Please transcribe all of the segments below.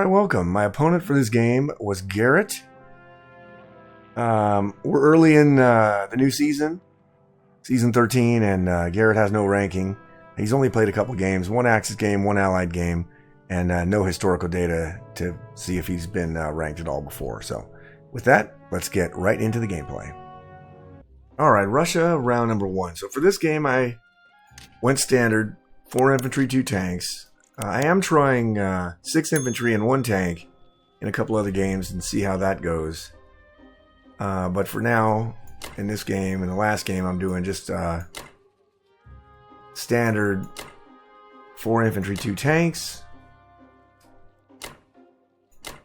Alright, welcome. My opponent for this game was Garrett. We're early in the new season, Season 13, and Garrett has no ranking. He's only played a couple games, one Axis game, one Allied game, and no historical data to see if he's been ranked at all before. So, with that, let's get right into the gameplay. Alright, Russia, round number 1. So for this game, I went standard, 4 infantry, 2 tanks. I am trying 6 infantry and 1 tank in a couple other games and see how that goes. But for now, in this game, in the last game, I'm doing just standard 4 infantry, 2 tanks.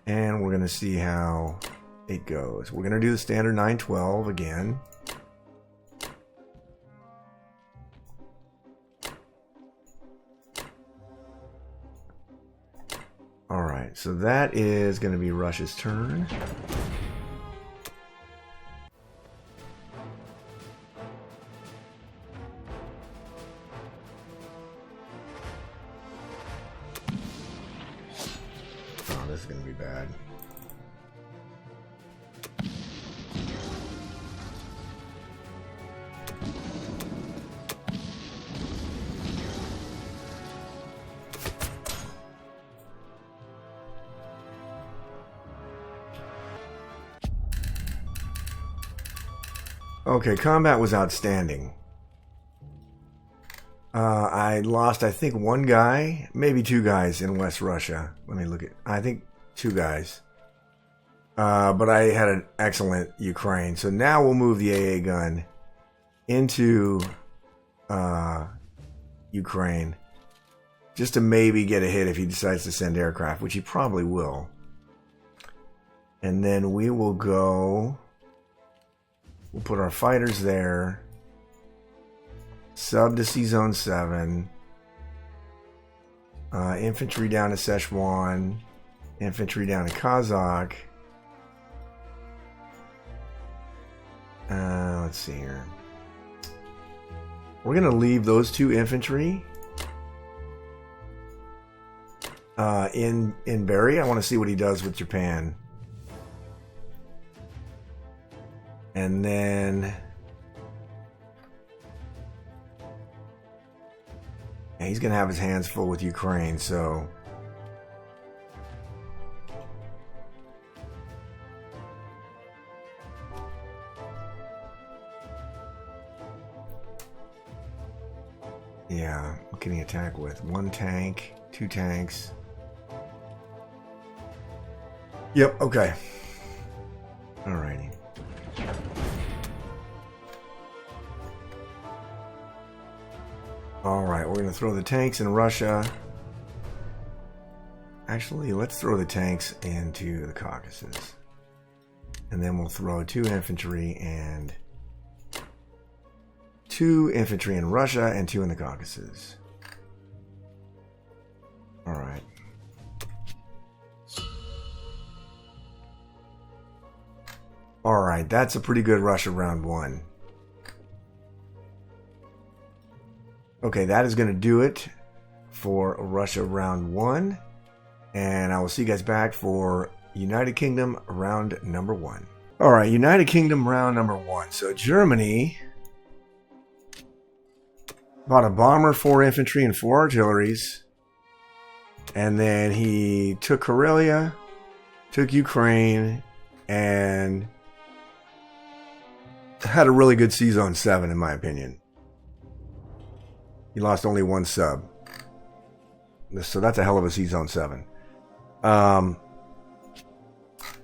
And we're going to see how it goes. We're going to do the standard 9-12 again. Alright, so that is going to be Russia's turn. Oh, this is going to be bad. Okay, combat was outstanding. I lost, I think, 1 guy, maybe 2 guys in West Russia. Let me look at, I think 2 guys. But I had an excellent Ukraine. So now we'll move the AA gun into Ukraine. Just to maybe get a hit if he decides to send aircraft, which he probably will. And then we will go... We'll put our fighters there. Sub to C-Zone 7. Infantry down to Szechuan. Infantry down to Kazakh. Let's see here. We're going to leave those 2 infantry in Berry. I want to see what he does with Japan. And then... yeah, he's going to have his hands full with Ukraine, so... yeah, what can he attack with? 1 tank, 2 tanks. Yep, okay. Alrighty. Alright, we're going to throw the tanks in Russia. Actually, let's throw the tanks into the Caucasus. And then we'll throw 2 infantry and 2 infantry in Russia and 2 in the Caucasus. Alright. Alright, that's a pretty good Russia round 1. Okay, that is going to do it for Russia round 1. And I will see you guys back for United Kingdom round number 1. Alright, United Kingdom round number 1. So Germany bought a bomber, 4 infantry, and 4 artilleries. And then he took Karelia, took Ukraine, and had a really good C-Zone 7 in my opinion. He lost only 1 sub. So that's a hell of a C-Zone 7.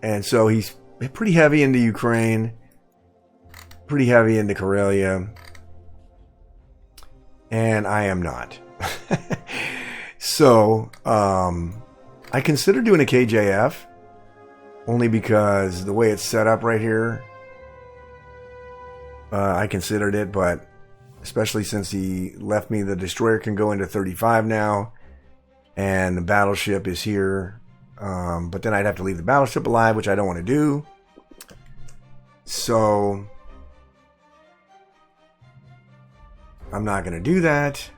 And so he's pretty heavy into Ukraine. Pretty heavy into Karelia. And I am not. So, I considered doing a KJF. Only because the way it's set up right here. I considered it, but... especially since he left me, the destroyer can go into 35 now, and the battleship is here. But then I'd have to leave the battleship alive, which I don't want to do. So I'm not going to do that.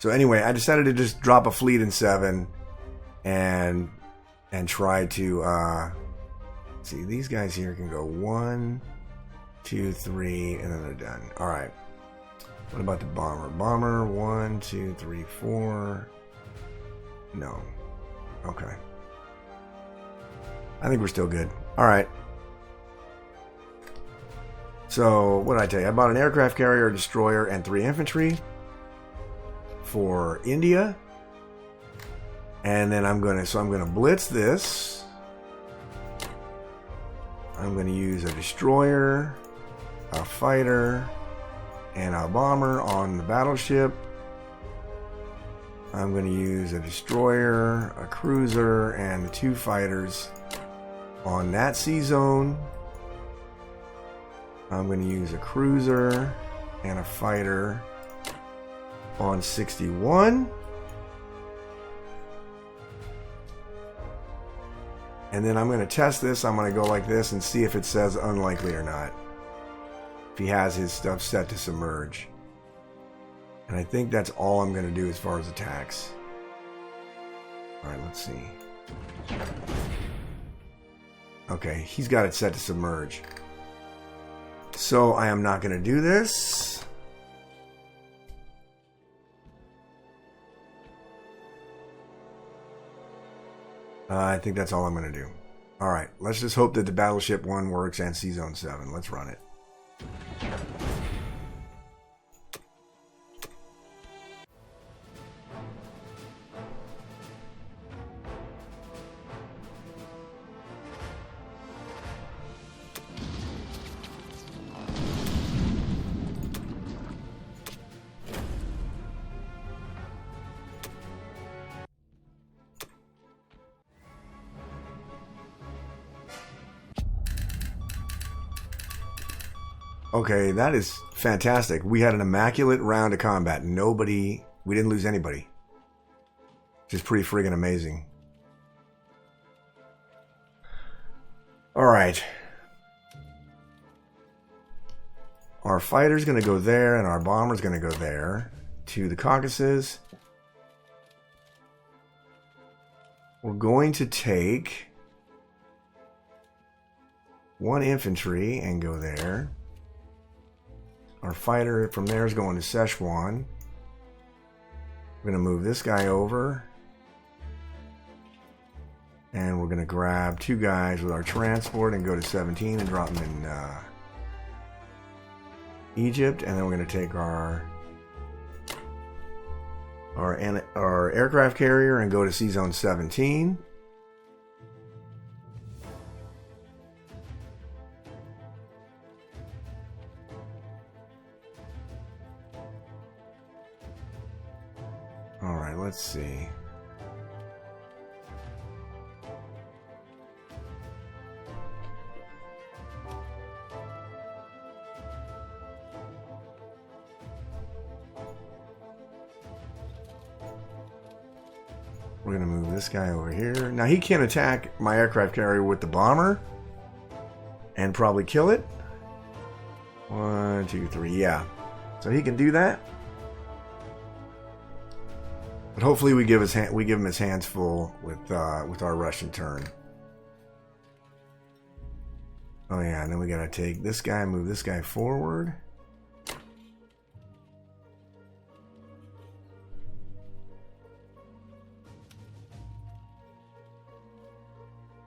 So anyway, I decided to just drop a fleet in 7 and try to see, these guys here can go 1, 2, 3, and then they're done. All right. What about the bomber? Bomber 1, 2, 3, 4. No. Okay. I think we're still good. All right. So what did I tell you? I bought an aircraft carrier, a destroyer, and 3 infantry for India. And then I'm gonna blitz this. I'm gonna use a destroyer, a fighter, and a bomber on the battleship. I'm gonna use a destroyer, a cruiser, and the 2 fighters on that sea zone. I'm gonna use a cruiser and a fighter on 61. And then I'm going to test this. I'm going to go like this and see if it says unlikely or not. If he has his stuff set to submerge. And I think that's all I'm going to do as far as attacks. Alright, let's see. Okay, he's got it set to submerge. So I am not going to do this. I think that's all I'm going to do. Alright, let's just hope that the Battleship 1 works and Sea Zone 7. Let's run it. Okay, that is fantastic. We had an immaculate round of combat. We didn't lose anybody. Which is pretty friggin' amazing. Alright. Our fighter's gonna go there, and our bomber's gonna go there. To the Caucasus. We're going to take 1 infantry and go there. Our fighter from there is going to Szechuan. We're going to move this guy over. And we're going to grab 2 guys with our transport and go to 17 and drop them in Egypt. And then we're going to take our aircraft carrier and go to Sea Zone 17. Alright, let's see. We're going to move this guy over here. Now he can attack my aircraft carrier with the bomber and probably kill it. 1, 2, 3, yeah. So he can do that. But hopefully we give him his hands full with our Russian turn. Oh yeah, and then we gotta take this guy, move this guy forward.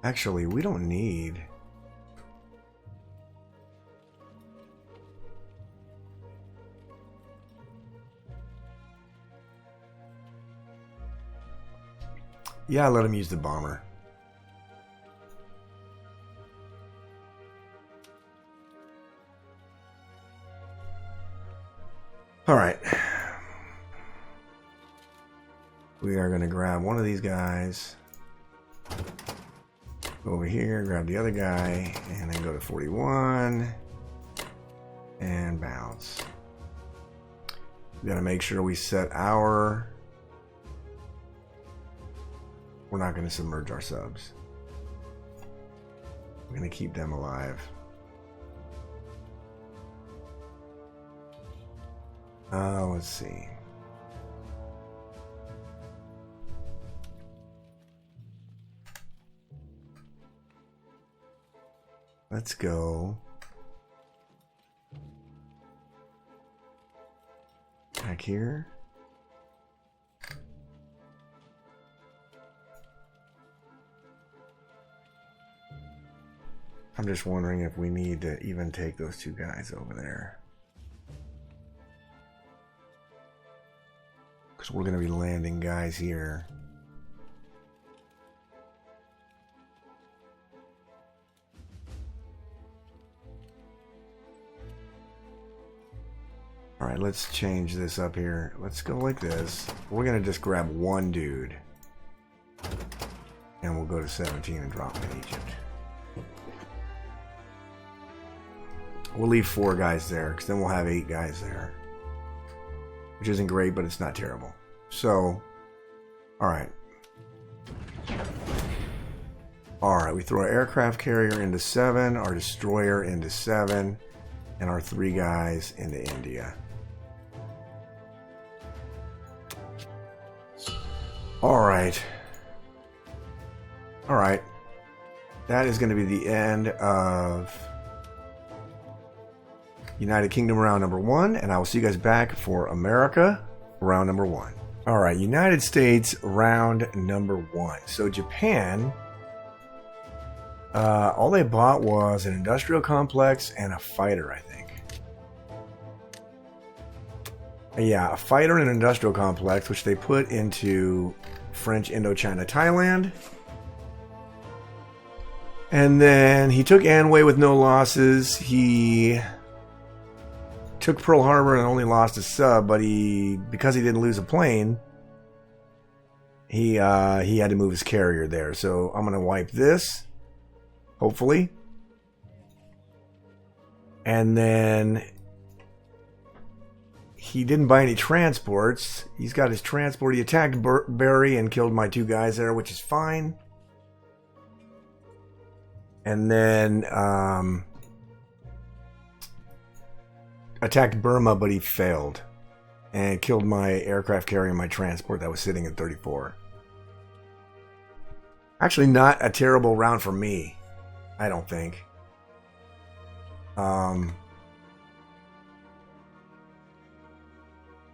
Actually, we don't need... Yeah, let him use the bomber. Alright. We are going to grab one of these guys. Go over here, grab the other guy, and then go to 41. And bounce. We got to make sure we set our... We're not going to submerge our subs. We're going to keep them alive. Let's see. Let's go back here. I'm just wondering if we need to even take those two guys over there. Because we're going to be landing guys here. Alright, let's change this up here. Let's go like this. We're going to just grab one dude. And we'll go to 17 and drop him in Egypt. We'll leave 4 guys there, because then we'll have 8 guys there. Which isn't great, but it's not terrible. So, alright. Alright, we throw our aircraft carrier into 7, our destroyer into 7, and our 3 guys into India. Alright. Alright. That is going to be the end of United Kingdom round number 1, and I will see you guys back for America round number 1. Alright, United States round number 1. So Japan, all they bought was an industrial complex and a fighter, I think. Yeah, a fighter and an industrial complex, which they put into French Indochina, Thailand. And then he took Anhui with no losses. He took Pearl Harbor and only lost a sub, but because he didn't lose a plane, he had to move his carrier there. So I'm going to wipe this, hopefully. And then he didn't buy any transports. He's got his transport. He attacked Berry and killed my 2 guys there, which is fine. And then attacked Burma, but he failed and killed my aircraft carrier and my transport that was sitting at 34. Actually, not a terrible round for me, I don't think.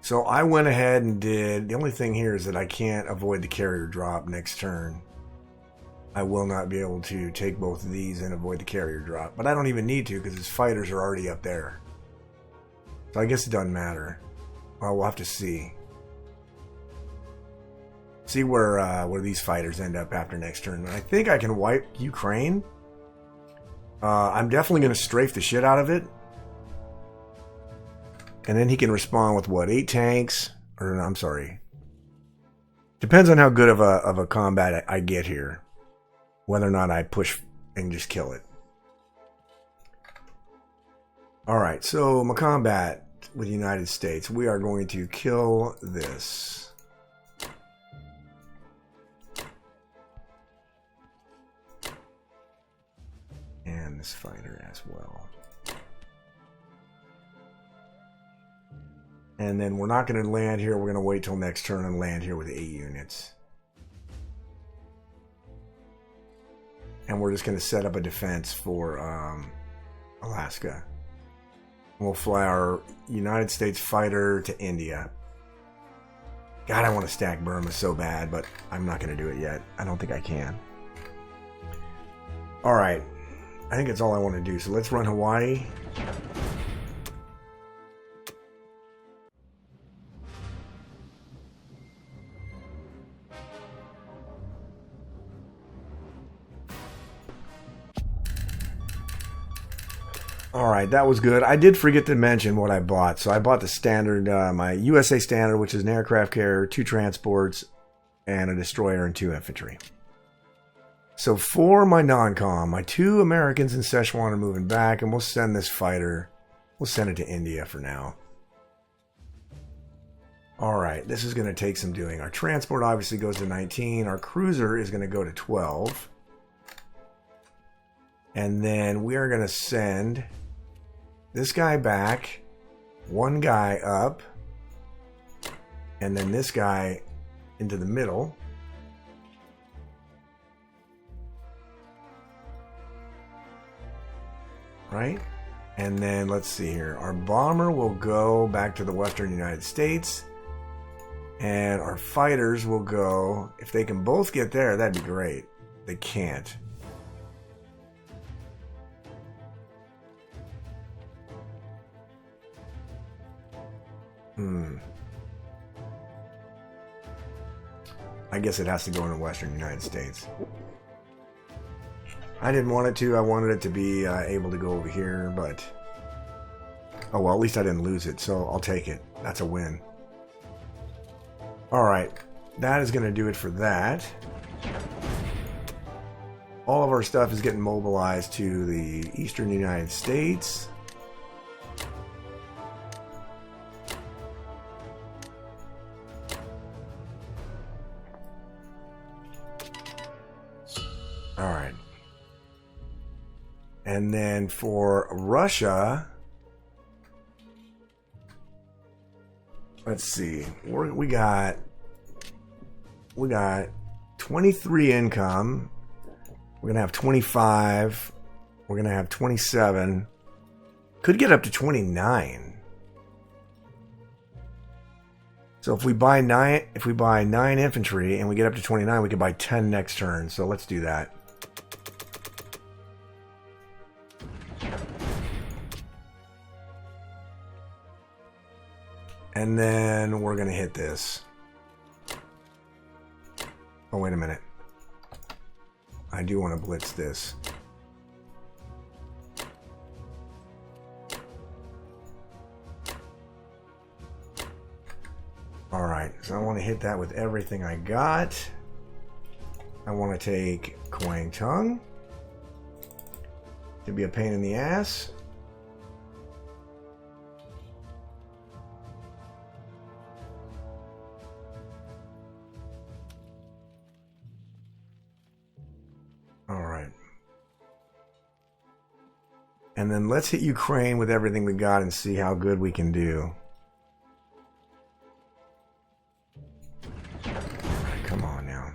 So I went ahead and did... The only thing here is that I can't avoid the carrier drop next turn. I will not be able to take both of these and avoid the carrier drop. But I don't even need to, because his fighters are already up there. So I guess it doesn't matter. Well, we'll have to see. See where these fighters end up after next turn. I think I can wipe Ukraine. I'm definitely going to strafe the shit out of it. And then he can respond with what? 8 tanks? Or no, I'm sorry. Depends on how good of a combat I get here. Whether or not I push and just kill it. Alright, so my combat with the United States. We are going to kill this. And this fighter as well. And then we're not going to land here. We're going to wait till next turn and land here with 8 units. And we're just going to set up a defense for Alaska. We'll fly our United States fighter to India. God, I want to stack Burma so bad, but I'm not going to do it yet. I don't think I can. Alright. I think that's all I want to do. So let's run Hawaii. Alright, that was good. I did forget to mention what I bought. So I bought the standard, my USA standard, which is an aircraft carrier, 2 transports, and a destroyer and 2 infantry. So for my non-com, my 2 Americans in Szechuan are moving back, and we'll send this fighter, we'll send it to India for now. Alright, this is going to take some doing. Our transport obviously goes to 19. Our cruiser is going to go to 12. And then we are going to send this guy back, 1 guy up, and then this guy into the middle. right? And then let's see here. Our bomber will go back to the Western United States. And our fighters will go... If they can both get there, that'd be great. They can't. I guess it has to go in the Western United States. I didn't want it to. I wanted it to be able to go over here, but... Oh, well, at least I didn't lose it, so I'll take it. That's a win. Alright. That is going to do it for that. All of our stuff is getting mobilized to the Eastern United States. Alright. And then for Russia, let's see. We got 23 income. We're going to have 25. We're going to have 27. Could get up to 29. So if we buy 9 infantry and we get up to 29, we could buy 10 next turn. So let's do that. And then we're going to hit this. Oh, wait a minute. I do want to blitz this. Alright, so I want to hit that with everything I got. I want to take Kwang Tung. Could be a pain in the ass. Alright. And then let's hit Ukraine with everything we got and see how good we can do. Alright, come on now.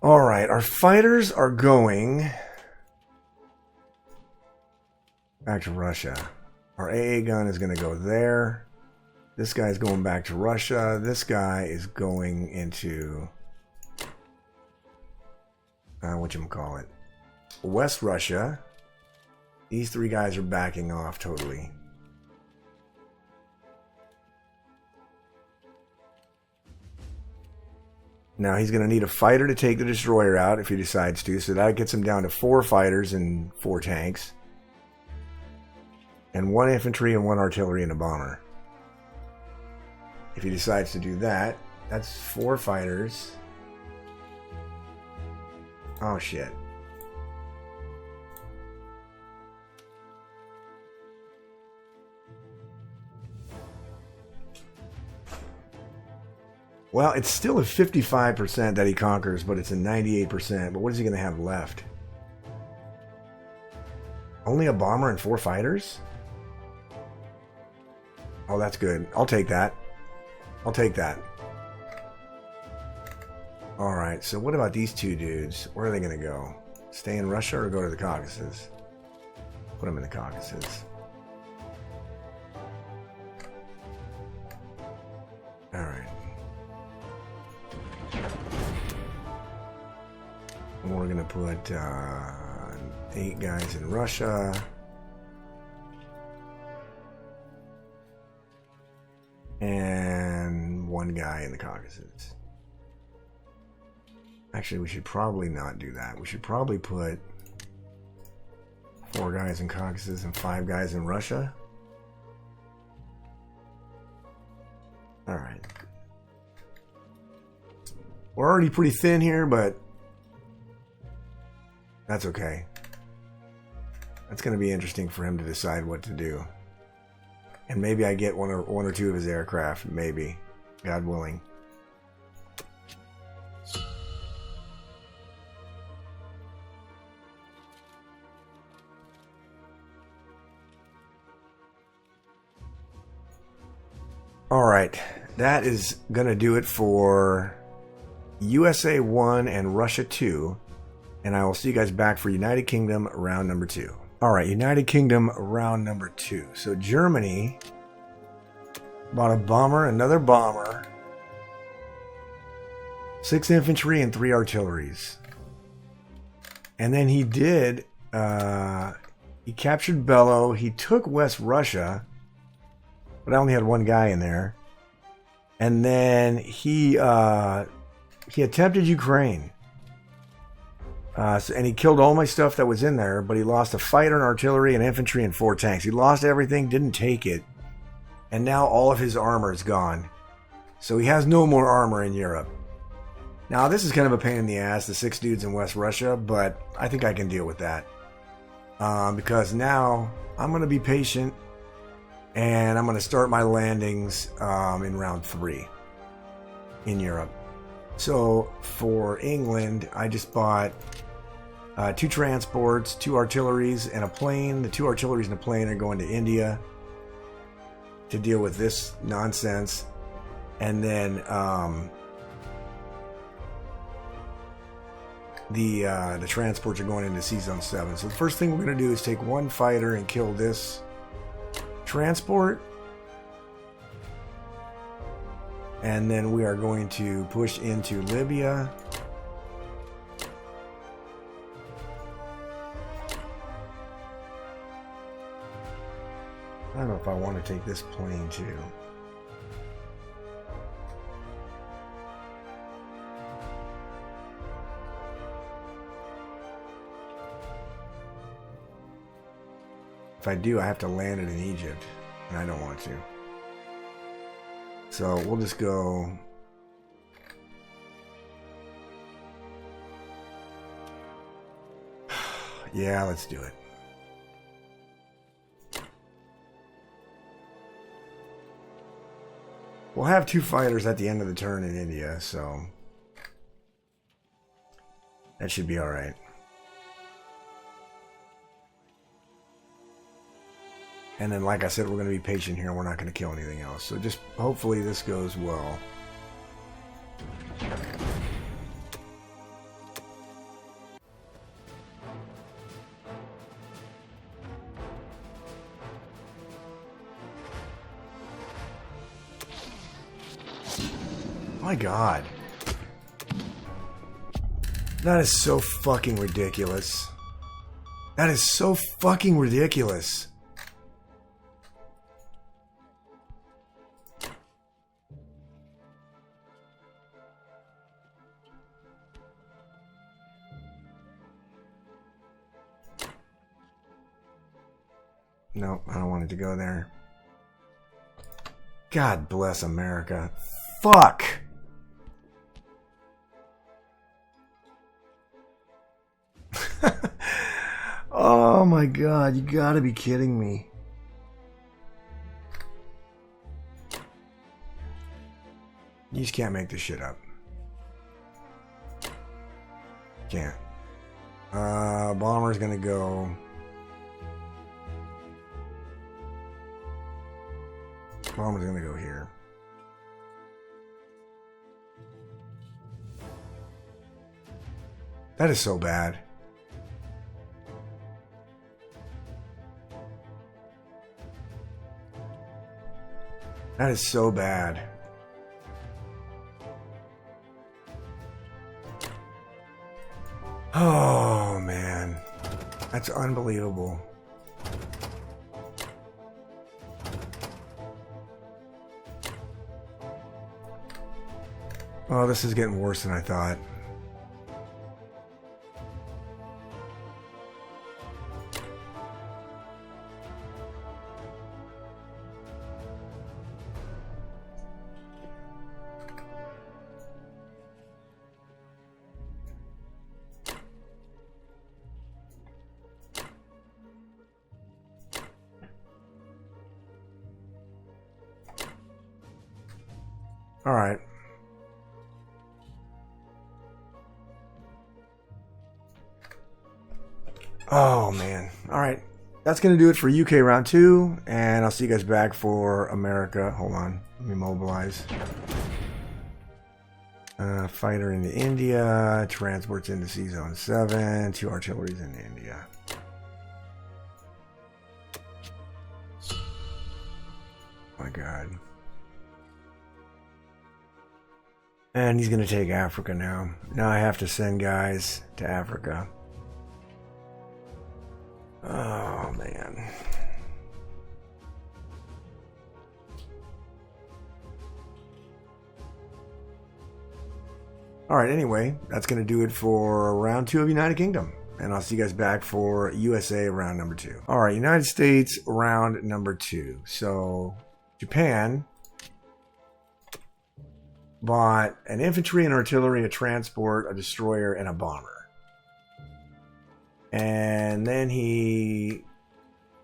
Alright, our fighters are going back to Russia. Our AA gun is going to go there. This guy's going back to Russia. This guy is going into whatchamacallit, West Russia. These three guys are backing off totally. Now he's going to need a fighter to take the destroyer out if he decides to, so that gets him down to 4 fighters and 4 tanks. And 1 infantry and 1 artillery and a bomber. If he decides to do that, that's 4 fighters. Oh shit. Well, it's still a 55% that he conquers, but it's a 98%. But what is he going to have left? Only a bomber and 4 fighters? Oh, that's good. I'll take that. I'll take that. Alright, so what about these 2 dudes? Where are they going to go? Stay in Russia or go to the Caucasus? Put them in the Caucasus. Alright. We're going to put 8 guys in Russia. And 1 guy in the Caucasus. Actually, we should probably not do that. We should probably put 4 guys in Caucasus and 5 guys in Russia. Alright. We're already pretty thin here, but that's okay. That's going to be interesting for him to decide what to do. And maybe I get one or two of his aircraft. Maybe. God willing. Alright. That is going to do it for USA 1 and Russia 2. And I will see you guys back for United Kingdom round number 2. Alright, United Kingdom round number 2. So Germany bought a bomber, another bomber, 6 infantry, and 3 artilleries. And then he did, he captured Bellow, he took West Russia, but I only had one guy in there. And then he attempted Ukraine. And he killed all my stuff that was in there, but he lost a fighter, an artillery, an infantry, and 4 tanks. He lost everything, didn't take it, and now all of his armor is gone. So he has no more armor in Europe. Now, this is kind of a pain in the ass, the 6 dudes in West Russia, but I think I can deal with that. Because now I'm going to be patient, and I'm going to start my landings in round 3 in Europe. So for England, I just bought 2 transports, 2 artilleries, and a plane. The 2 artilleries and a plane are going to India to deal with this nonsense. And then the transports are going into Sea Zone 7. So the first thing we're going to do is take 1 fighter and kill this transport. And then we are going to push into Libya. I don't know if I want to take this plane too. If I do, I have to land it in Egypt, and I don't want to. So we'll just go. Yeah, let's do it. We'll have 2 fighters at the end of the turn in India, so that should be alright. And then, like I said, we're going to be patient here. We're not going to kill anything else. So just hopefully this goes well. My God. That is so fucking ridiculous. That is so fucking ridiculous. Nope, I don't want it to go there. God bless America. Fuck! Oh my God, you gotta be kidding me. You just can't make this shit up. Can't. Bomber's gonna go. Bomber's gonna go here. That is so bad. That is so bad. Oh, man. That's unbelievable. Oh, this is getting worse than I thought. All right. Oh, man. All right. That's going to do it for UK round 2. And I'll see you guys back for America. Hold on. Let me mobilize. Fighter into India. Transports into Sea Zone 7. 2 artilleries into India. My God. And he's going to take Africa now. Now I have to send guys to Africa. Oh, man. Alright, anyway, that's going to do it for round 2 of United Kingdom. And I'll see you guys back for USA round number 2. Alright, United States round number 2. So, Japan bought an infantry, an artillery, a transport, a destroyer, and a bomber. And then he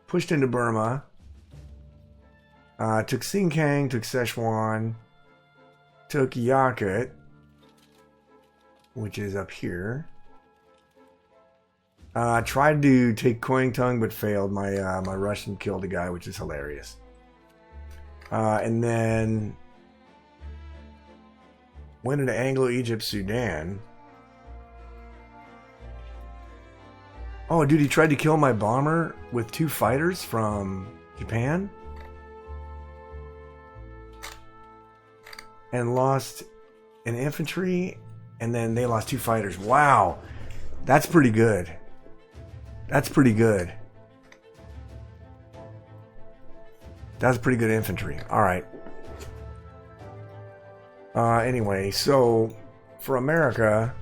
pushed into Burma, took Xinjiang, took Sichuan, took Yakut, which is up here. Tried to take Koingtung but failed. My Russian killed a guy, which is hilarious. And then went into Anglo-Egypt, Sudan. Oh, dude, he tried to kill my bomber with 2 fighters from Japan. And lost an infantry, and then they lost 2 fighters. Wow. That's pretty good. That's pretty good. That's pretty good infantry. All right. Anyway, so for America,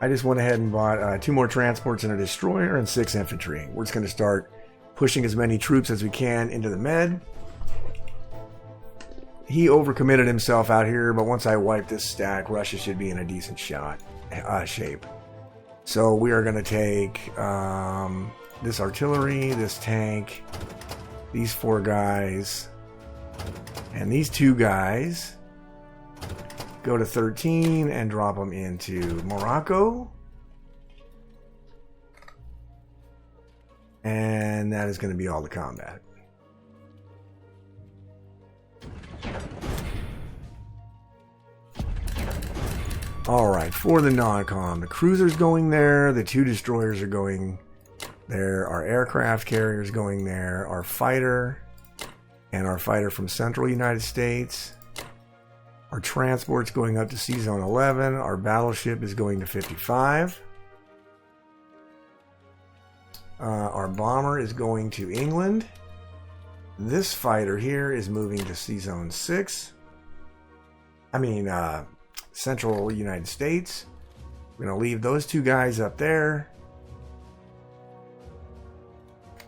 I just went ahead and bought 2 more transports and a destroyer and 6 infantry. We're just going to start pushing as many troops as we can into the Med. He overcommitted himself out here, but once I wipe this stack, Russia should be in a decent shape. So we are going to take this artillery, this tank, these 4 guys, and these 2 guys. Go to 13 and drop them into Morocco. And that is going to be all the combat. Alright, for the non-com, the cruiser's going there, the 2 destroyers are going there, our aircraft carrier's going there, our fighter, and our fighter from Central United States. Our transport's going up to Sea Zone 11. Our battleship is going to 55. Our bomber is going to England. This fighter here is moving to Sea Zone 6. Central United States. We're going to leave those 2 guys up there.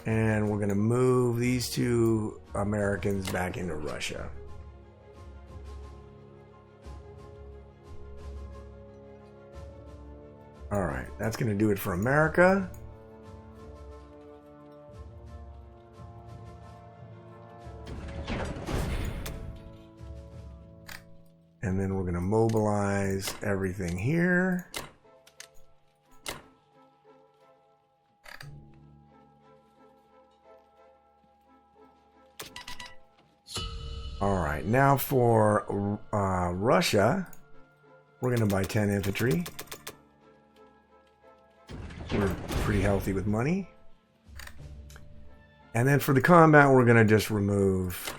And we're going to move these 2 Americans back into Russia. Alright, that's going to do it for America. And then we're going to mobilize everything here. Alright, now for Russia, we're going to buy 10 infantry. We're pretty healthy with money. And then for the combat, we're going to just remove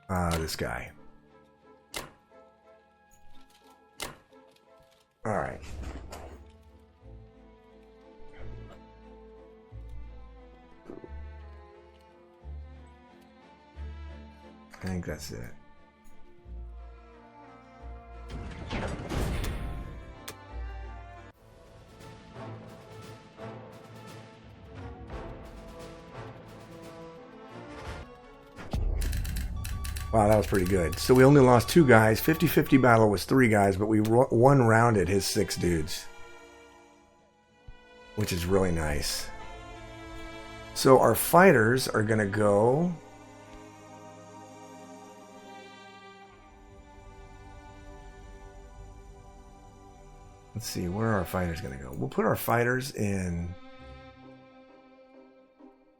this guy. Alright. I think that's it. Wow, that was pretty good. So we only lost 2 guys. 50-50 battle was 3 guys, but we one-rounded his 6 dudes. Which is really nice. So our fighters are going to go Let's see, where are our fighters going to go? We'll put our fighters in...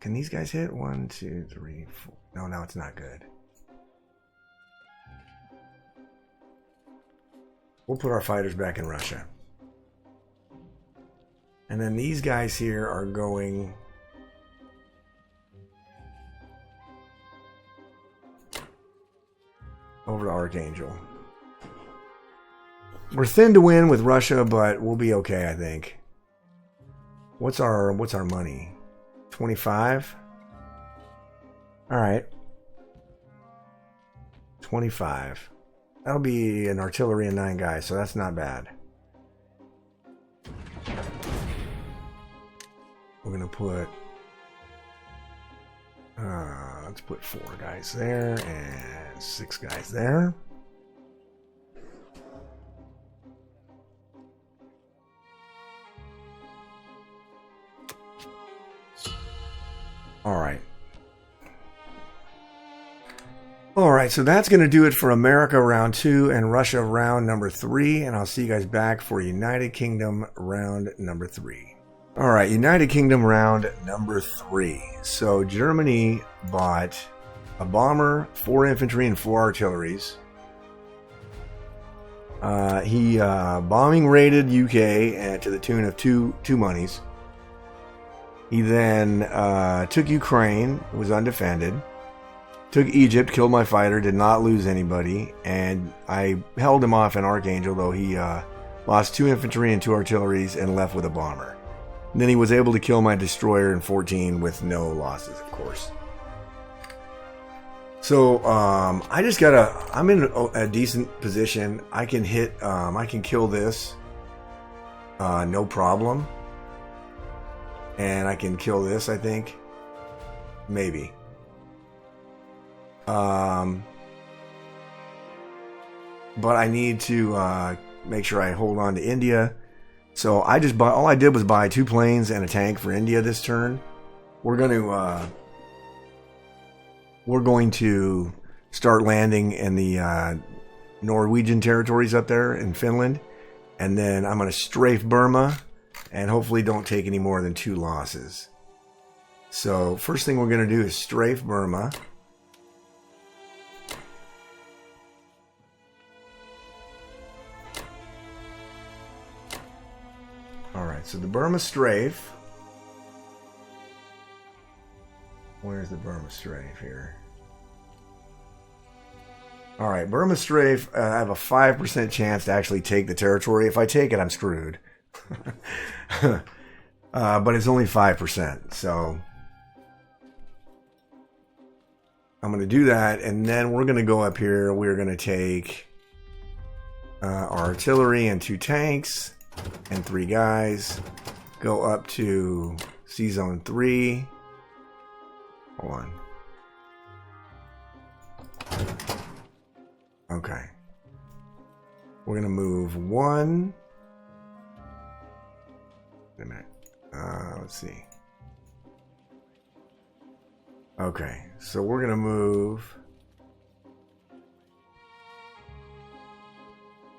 Can these guys hit? 1, 2, 3, 4. No, it's not good. We'll put our fighters back in Russia. And then these guys here are going... over to Archangel. We're thin to win with Russia, but we'll be okay, I think. What's our money? 25? Alright. 25. That'll be an artillery and 9 guys, so that's not bad. We're gonna put let's put 4 guys there and 6 guys there. All right, so that's going to do it for America round 2 and Russia round number 3, and I'll see you guys back for United Kingdom round number 3. All right, United Kingdom round number 3. So Germany bought a bomber, 4 infantry, and 4 artilleries. He bombing raided UK to the tune of two monies. He then took Ukraine, was undefended. Took Egypt, killed my fighter, did not lose anybody, and I held him off in Archangel, though he lost 2 infantry and 2 artilleries and left with a bomber. And then he was able to kill my destroyer in 14 with no losses, of course. So I just gotta, I'm in a decent position. I can hit, I can kill this, no problem. And I can kill this, I think. Maybe. But I need to make sure I hold on to India. So I just bought, all I did was buy 2 planes and a tank for India this turn. We're going to start landing in the Norwegian territories up there in Finland, and then I'm going to strafe Burma and hopefully don't take any more than 2 losses. So first thing we're going to do is strafe Burma. Alright, so the Burma strafe. Where's the Burma strafe here? Alright, Burma strafe, I have a 5% chance to actually take the territory. If I take it, I'm screwed. But it's only 5%, so I'm going to do that, and then we're going to go up here. We're going to take our artillery and 2 tanks and 3 guys, go up to C-Zone 3. Hold on. Okay. We're going to move 1. Wait a minute. Let's see. Okay, so we're going to move.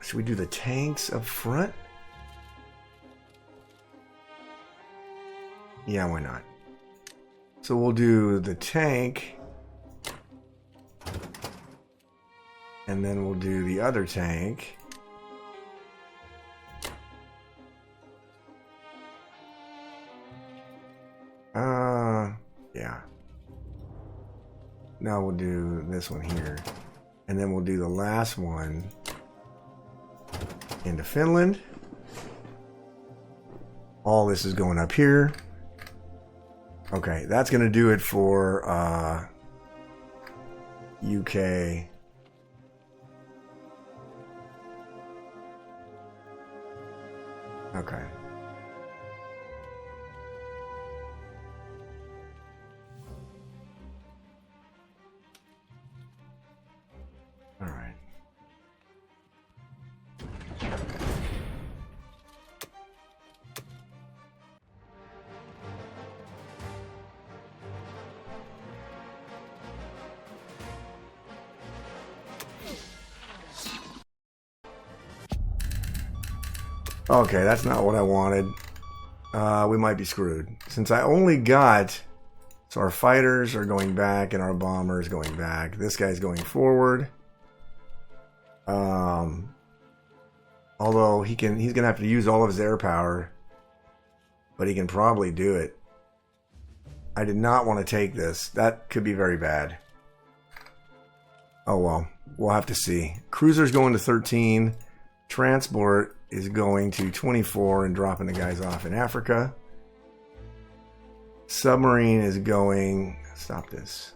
Should we do the tanks up front? Yeah, why not? So we'll do the tank, and then we'll do the other tank. Yeah. Now we'll do this one here, and then we'll do the last one into Finland. All this is going up here. Okay, that's going to do it for UK. Okay. All right. Okay, that's not what I wanted. We might be screwed. Since I only got... So our fighters are going back and our bomber is going back. This guy's going forward. Although he's going to have to use all of his air power. But he can probably do it. I did not want to take this. That could be very bad. Oh well. We'll have to see. Cruiser's going to 13. Transport is going to 24 and dropping the guys off in Africa. Submarine is going... Stop this.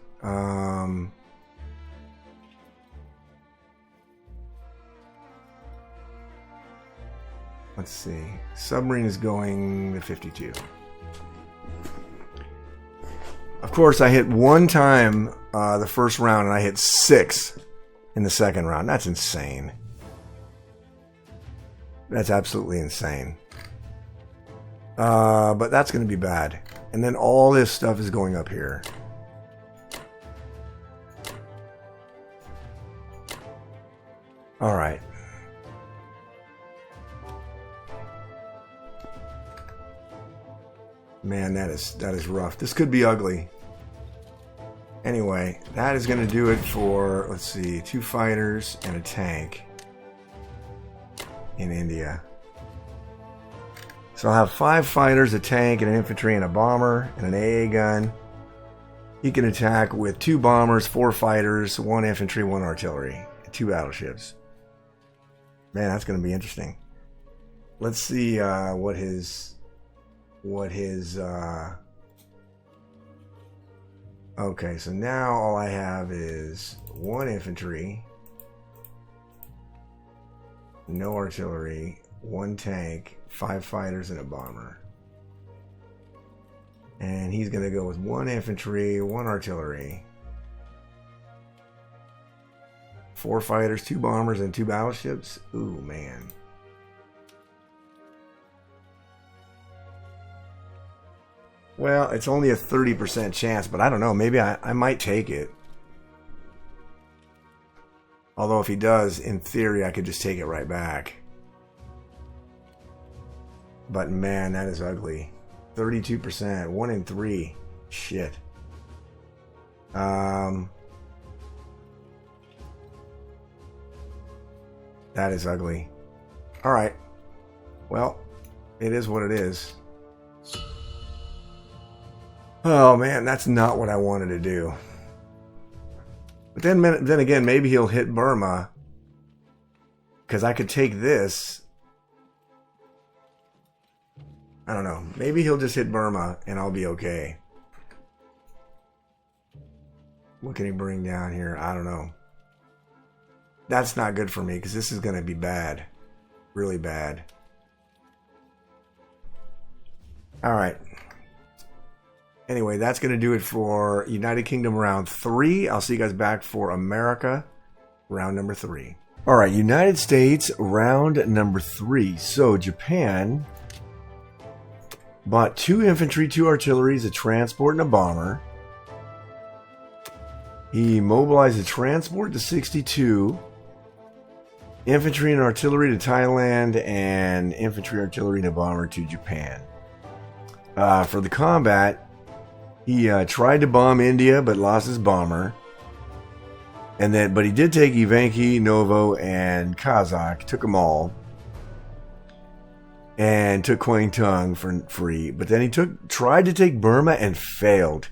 Let's see. Submarine is going to 52. Of course, I hit one time the first round, and I hit 6 in the second round. That's insane. That's absolutely insane. But that's going to be bad. And then all this stuff is going up here. All right. Man, that is rough. This could be ugly. Anyway, that is going to do it for, let's see, 2 fighters and a tank in India. So I'll have 5 fighters, a tank, and an infantry, and a bomber, and an AA gun. He can attack with 2 bombers, 4 fighters, 1 infantry, 1 artillery, and 2 battleships. Man, that's going to be interesting. Let's see what his okay, so now all I have is 1 infantry, no artillery, 1 tank, 5 fighters, and a bomber. And he's going to go with 1 infantry, 1 artillery, 4 fighters, 2 bombers, and 2 battleships. Ooh, man. Well, it's only a 30% chance, but I don't know. Maybe I might take it. Although if he does, in theory, I could just take it right back. But man, that is ugly. 32%. 1 in 3. Shit. That is ugly. Alright. Well, it is what it is. Oh man, that's not what I wanted to do. But then again, maybe he'll hit Burma. Because I could take this. I don't know. Maybe he'll just hit Burma and I'll be okay. What can he bring down here? I don't know. That's not good for me because this is going to be bad. Really bad. Alright. Anyway, that's going to do it for United Kingdom round 3. I'll see you guys back for America round number 3. Alright, United States round number 3. So, Japan bought 2 infantry, 2 artilleries, a transport, and a bomber. He mobilized a transport to 62, infantry and artillery to Thailand, and infantry, artillery, and a bomber to Japan. For the combat, he tried to bomb India, but lost his bomber. But he did take Ivanki, Novo, and Kazakh. Took them all. And took Kwangtung for free. But then he tried to take Burma and failed.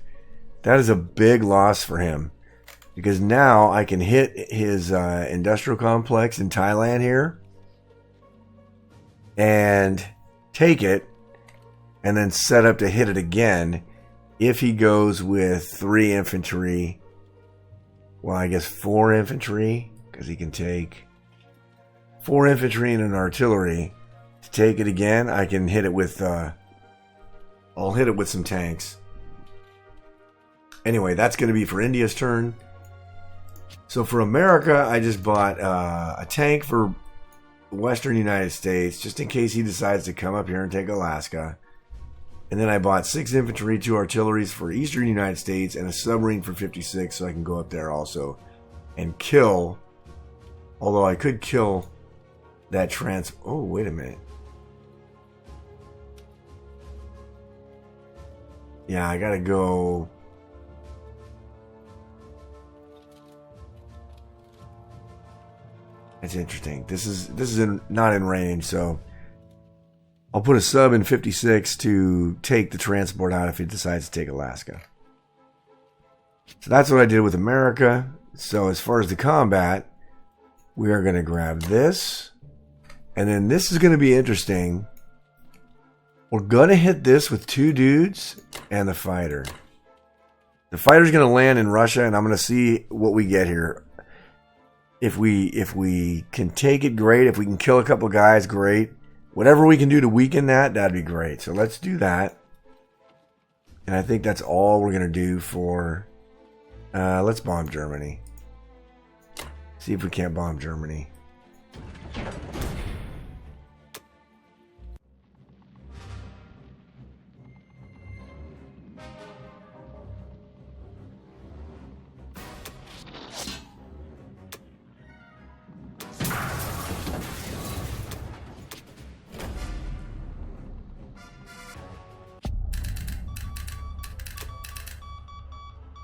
That is a big loss for him. Because now I can hit his industrial complex in Thailand here. And take it. And then set up to hit it again. If he goes with 3 infantry. Well, I guess 4 infantry. Because he can take 4 infantry and an artillery. To take it again, I can hit it with... I'll hit it with some tanks. Anyway, that's going to be for India's turn. So for America, I just bought a tank for Western United States. Just in case he decides to come up here and take Alaska. And then I bought 6 infantry, 2 artilleries for Eastern United States, and a submarine for 56, so I can go up there also and kill. Although I could kill that Oh, wait a minute. Yeah, I gotta go. That's interesting. This is not in range, so I'll put a sub in 56 to take the transport out if it decides to take Alaska. So that's what I did with America. So as far as the combat, we are going to grab this. And then this is going to be interesting. We're going to hit this with 2 dudes and the fighter. The fighter's going to land in Russia, and I'm going to see what we get here. If we can take it, great. If we can kill a couple guys, great. Whatever we can do to weaken that, that'd be great. So let's do that. And I think that's all we're going to do for... let's bomb Germany. See if we can't bomb Germany.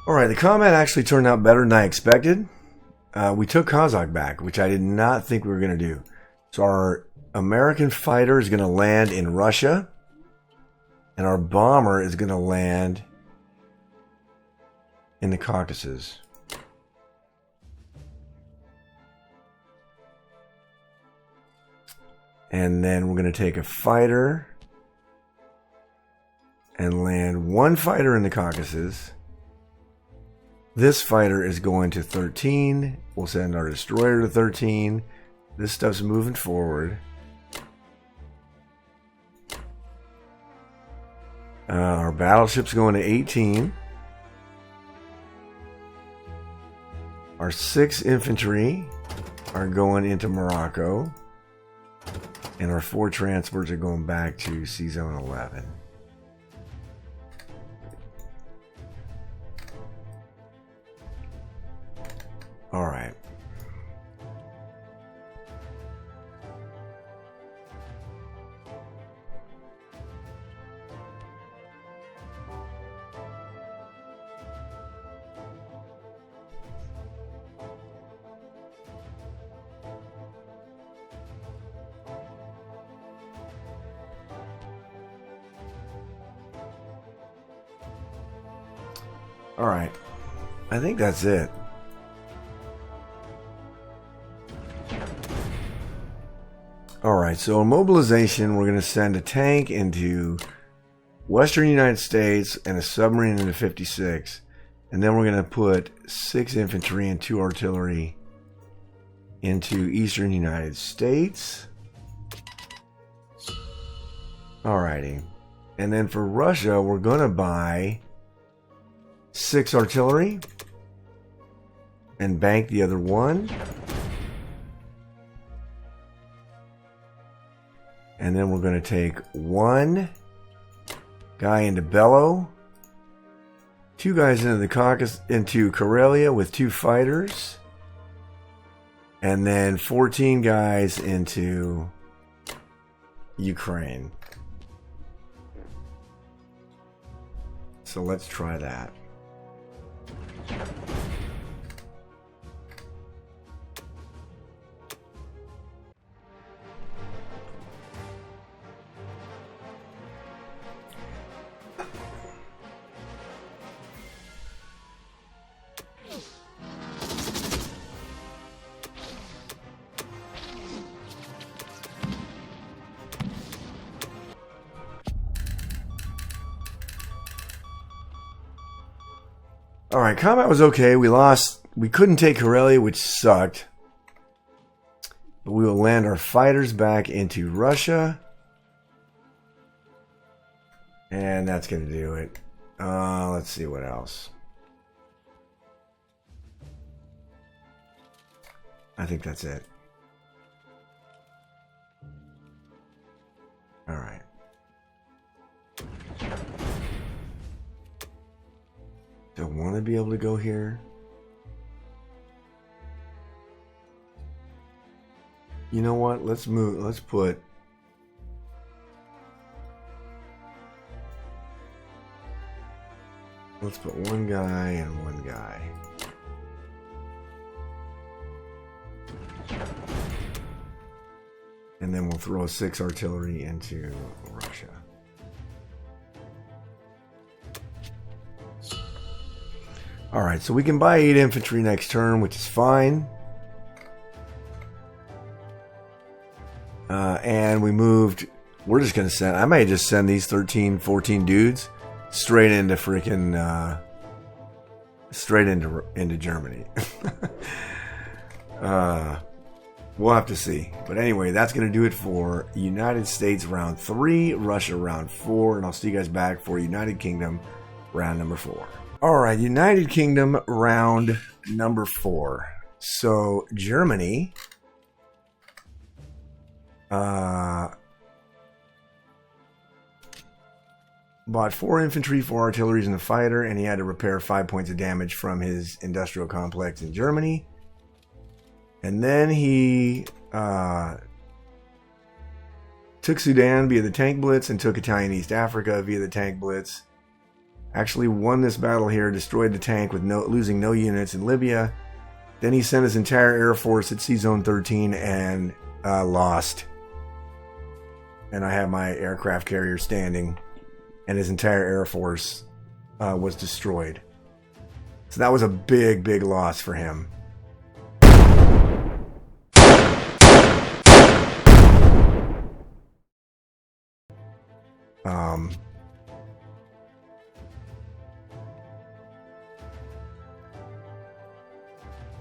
Alright, the combat actually turned out better than I expected. We took Kazakh back, which I did not think we were going to do. So our American fighter is going to land in Russia. And our bomber is going to land in the Caucasus. And then we're going to take a fighter and land 1 fighter in the Caucasus. This fighter is going to 13. We'll send our destroyer to 13. This stuff's moving forward. Our battleship's going to 18. Our 6 infantry are going into Morocco. And our 4 transports are going back to Sea Zone 11. All right. All right. I think that's it. Alright, so in mobilization, we're going to send a tank into Western United States and a submarine into 56. And then we're going to put 6 infantry and 2 artillery into Eastern United States. Alrighty. And then for Russia, we're going to buy 6 artillery and bank the other 1. And then we're going to take 1 guy into Bello, 2 guys into the Caucasus, into Karelia with 2 fighters, and then 14 guys into Ukraine. So let's try that. Alright, combat was okay. We lost. We couldn't take Karelia, which sucked. But we will land our fighters back into Russia. And that's going to do it. Let's see what else. I think that's it. Alright. Do I want to be able to go here? You know what? Let's move. Let's put... Let's put one guy and one guy. And then we'll throw 6 artillery into Russia. Alright, so we can buy 8 infantry next turn, which is fine. And we moved... We're just going to send... I might just send these 13, 14 dudes straight into freaking... straight into Germany. We'll have to see. But anyway, that's going to do it for United States round 3, Russia round 4, and I'll see you guys back for United Kingdom round number 4. Alright, United Kingdom round number 4. So, Germany... bought 4 infantry, 4 artillery and a fighter, and he had to repair 5 points of damage from his industrial complex in Germany. And then he took Sudan via the tank blitz and took Italian East Africa via the tank blitz. Actually won this battle here, destroyed the tank with losing no units in Libya. Then he sent his entire air force at Sea Zone 13 and lost. And I have my aircraft carrier standing, and his entire air force was destroyed. So that was a big, big loss for him.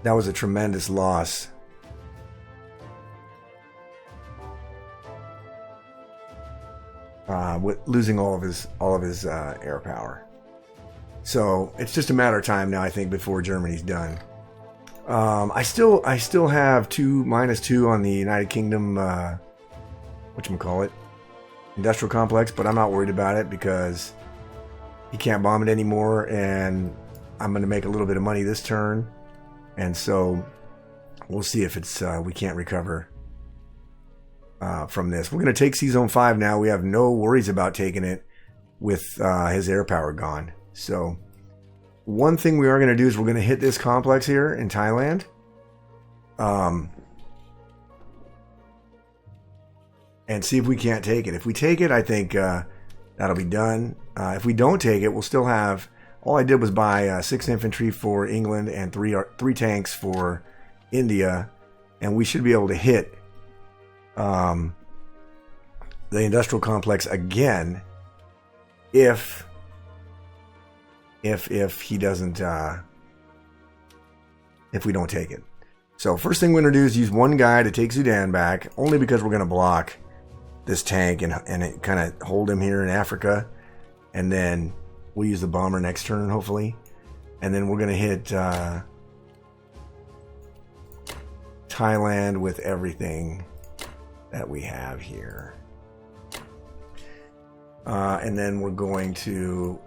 That was a tremendous loss. With losing all of his air power. So it's just a matter of time now, I think, before Germany's done. I still have -2 on the United Kingdom whatchamacallit, industrial complex, but I'm not worried about it because he can't bomb it anymore, and I'm going to make a little bit of money this turn, and so we'll see if it's we can't recover from this. We're going to take Sea Zone 5 now. We have no worries about taking it with his air power gone. So one thing we are going to do is we're going to hit this complex here in Thailand. And see if we can't take it. If we take it, I think that'll be done. If we don't take it, we'll still have... All I did was buy 6 infantry for England and 3 tanks for India. And we should be able to hit the industrial complex again if he doesn't if we don't take it. So first thing we're going to do is use one guy to take Sudan back, only because we're going to block this tank and kind of hold him here in Africa, and then we'll use the bomber next turn hopefully, and then we're going to hit Thailand with everything that we have here, and then we're going to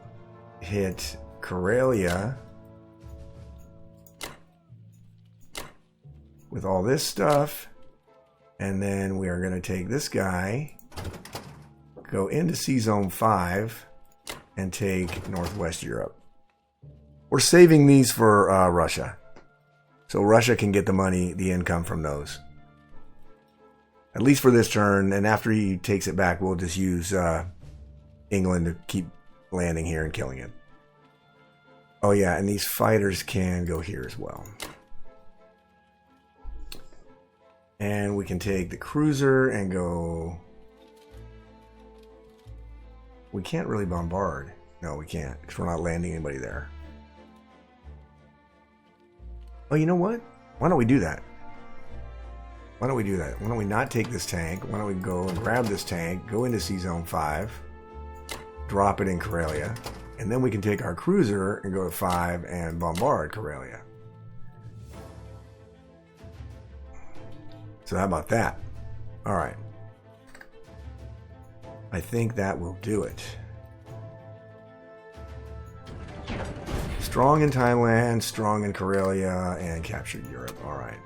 hit Karelia with all this stuff, and then we are going to take this guy, go into Sea Zone 5, and take Northwest Europe. We're saving these for Russia, so Russia can get the money, the income from those. At least for this turn, and after he takes it back, we'll just use England to keep landing here and killing it. Oh yeah, and these fighters can go here as well. And we can take the cruiser and go... We can't really bombard. No, we can't, because we're not landing anybody there. Oh, you know what? Why don't we do that? Why don't we do that? Why don't we not take this tank? Why don't we go and grab this tank, go into Sea Zone 5, drop it in Karelia, and then we can take our cruiser and go to 5 and bombard Karelia. So how about that? All right. I think that will do it. Strong in Thailand, strong in Karelia, and captured Europe. All right.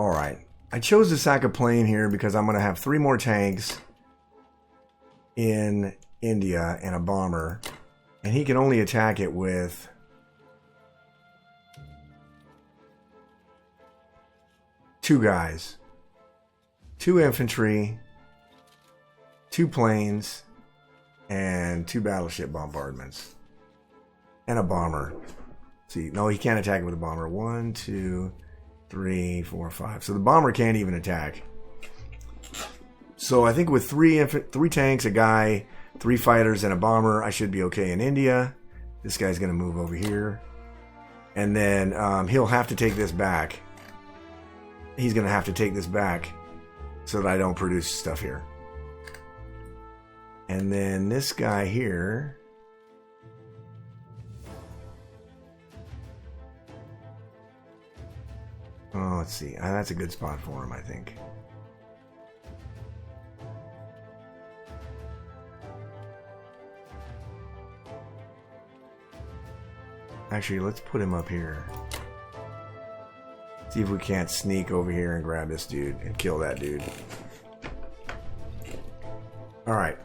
Alright. I chose to sack a plane here because I'm going to have 3 more tanks in India and a bomber. And he can only attack it with... 2 guys. 2 infantry, 2 planes, and 2 battleship bombardments. And a bomber. See, no, he can't attack it with a bomber. 1, 2, 3, 4, 5. So the bomber can't even attack. So I think with 3 tanks, a guy, 3 fighters, and a bomber, I should be okay in India. This guy's going to move over here. And then he'll have to take this back. He's going to have to take this back so that I don't produce stuff here. And then this guy here... Oh, let's see. That's a good spot for him, I think. Actually, let's put him up here. See if we can't sneak over here and grab this dude and kill that dude. Alright.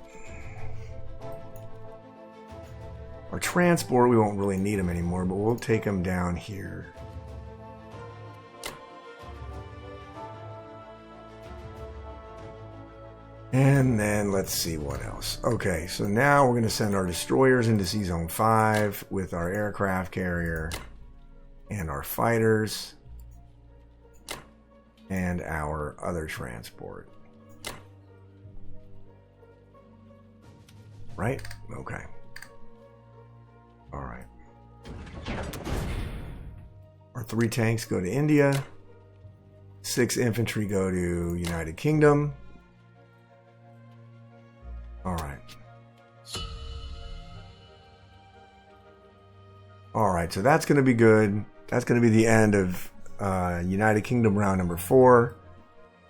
Our transport, we won't really need him anymore, but we'll take him down here. And then let's see what else. Okay, so now we're going to send our destroyers into Sea Zone 5 with our aircraft carrier and our fighters and our other transport. Right? Okay. All right. Our 3 tanks go to India. 6 infantry go to United Kingdom. Alright. Alright, so that's going to be good. That's going to be the end of United Kingdom round number 4.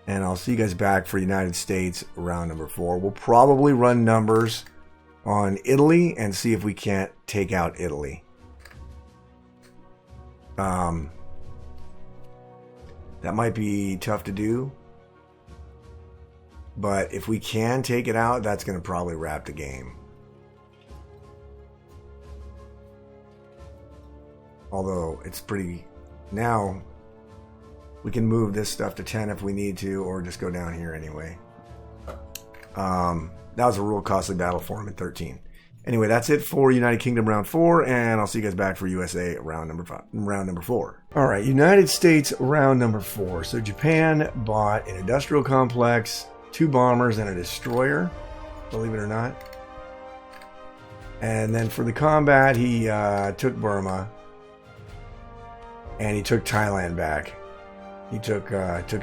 And I'll see you guys back for United States round number 4. We'll probably run numbers on Italy and see if we can't take out Italy. That might be tough to do. But if we can take it out, that's going to probably wrap the game. Although, it's pretty... Now, we can move this stuff to 10 if we need to, or just go down here anyway. That was a real costly battle for him in 13. Anyway, that's it for United Kingdom round 4, and I'll see you guys back for USA round number 4. Alright, United States round number 4. So Japan bought an industrial complex, 2 bombers, and a destroyer, believe it or not. And then for the combat, he took Burma, and he took Thailand back. He took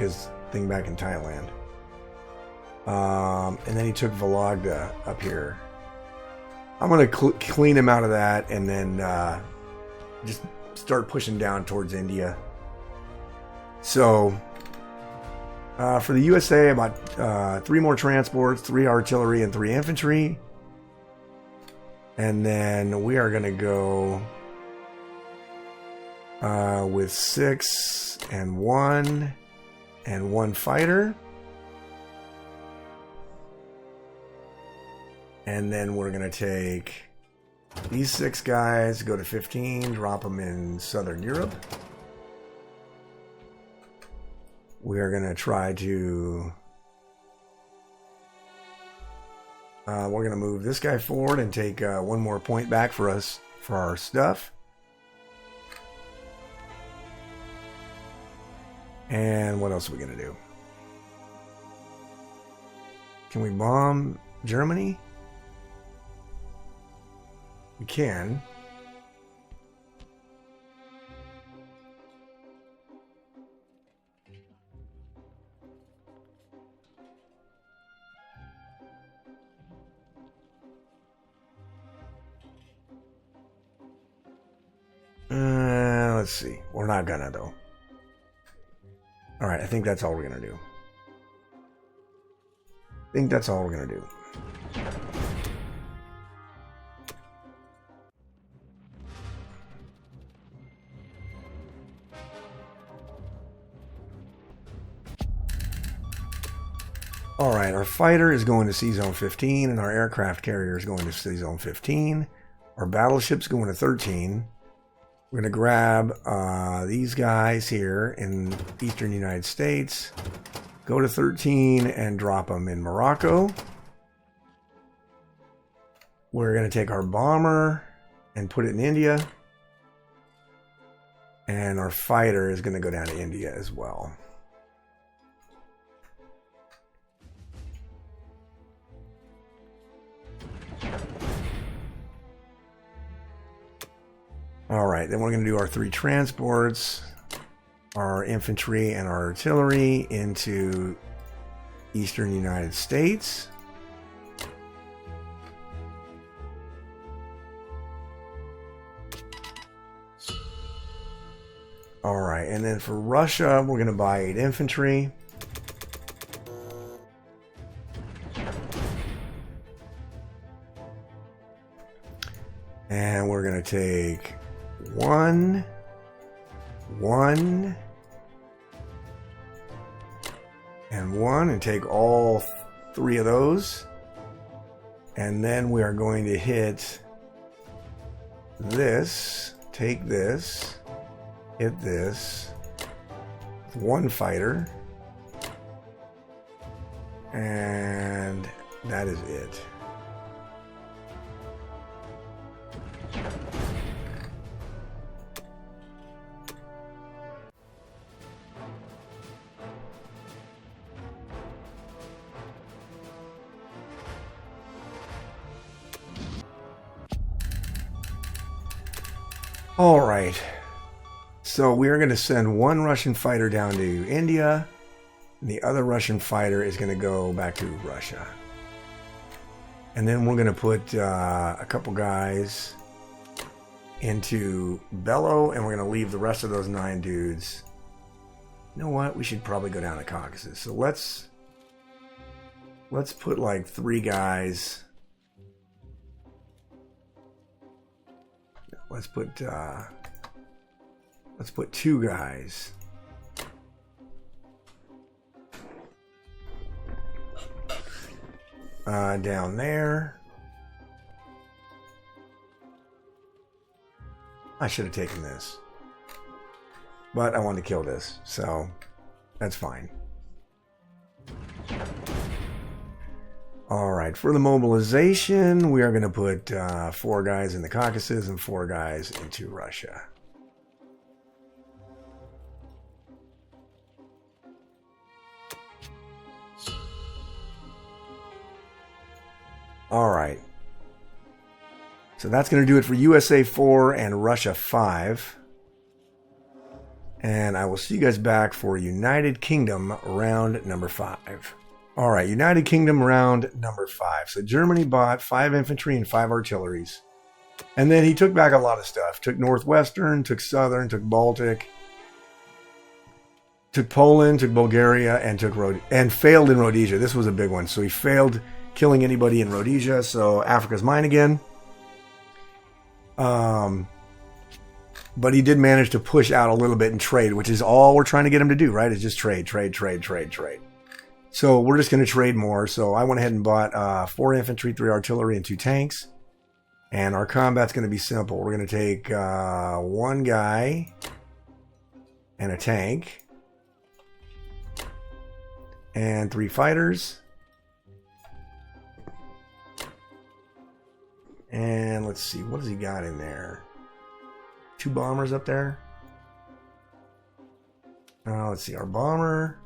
his thing back in Thailand. And then he took Vologda up here. I'm going to clean him out of that, and then just start pushing down towards India. So... for the USA, about 3 more transports, 3 artillery, and 3 infantry. And then we are going to go with 6 and 1 fighter. And then we're going to take these 6 guys, go to 15, drop them in Southern Europe. We are going to try to... we're going to move this guy forward and take 1 more point back for us, for our stuff. And what else are we going to do? Can we bomb Germany? We can. Let's see. We're not gonna, though. Alright, I think that's all we're gonna do. I think that's all we're gonna do. All right, our fighter is going to Sea Zone 15, and our aircraft carrier is going to Sea Zone 15. Our battleship's going to 13. We're going to grab these guys here in eastern United States, go to 13, and drop them in Morocco. We're going to take our bomber and put it in India. And our fighter is going to go down to India as well. All right, then we're going to do our 3 transports, our infantry and our artillery into eastern United States. All right, and then for Russia, we're going to buy 8 infantry. And we're going to take 1, and 1, and take all 3 of those. And then we are going to hit this, take this, hit this, 1 fighter, and that is it. All right. So we are going to send 1 Russian fighter down to India, and the other Russian fighter is going to go back to Russia. And then we're going to put a couple guys into Bello, and we're going to leave the rest of those 9 dudes. You know what? We should probably go down to Caucasus. So let's put like 3 guys. Let's put 2 guys. Down there. I should have taken this, but I wanted to kill this, so that's fine. All right, for the mobilization, we are going to put 4 guys in the Caucasus and 4 guys into Russia. All right. So that's going to do it for USA 4 and Russia 5. And I will see you guys back for United Kingdom round number 5. All right, United Kingdom round number 5. So Germany bought 5 infantry and 5 artilleries. And then he took back a lot of stuff. Took Northwestern, took Southern, took Baltic, took Poland, took Bulgaria, and and failed in Rhodesia. This was a big one. So he failed killing anybody in Rhodesia. So Africa's mine again. But he did manage to push out a little bit and trade, which is all we're trying to get him to do, right? Is just trade. So we're just going to trade more. So I went ahead and bought 4 infantry, 3 artillery, and 2 tanks. And our combat's going to be simple. We're going to take 1 guy and a tank. And 3 fighters. And let's see, what has he got in there? 2 bombers up there. Let's see, our bomber.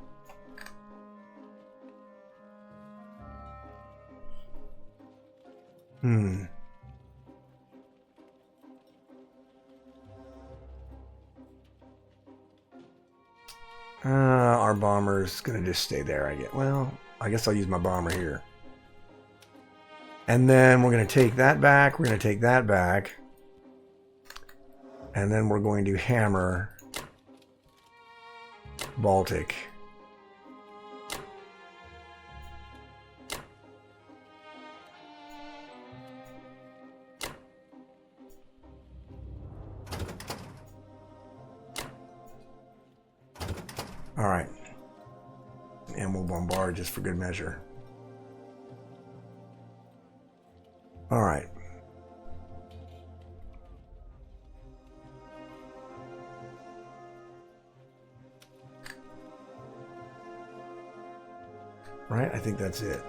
Our bomber's gonna just stay there, I guess I'll use my bomber here. And then we're gonna take that back, and then we're going to hammer Baltic. All right. and we'll bombard just for good measure. All right. Right, I think that's it.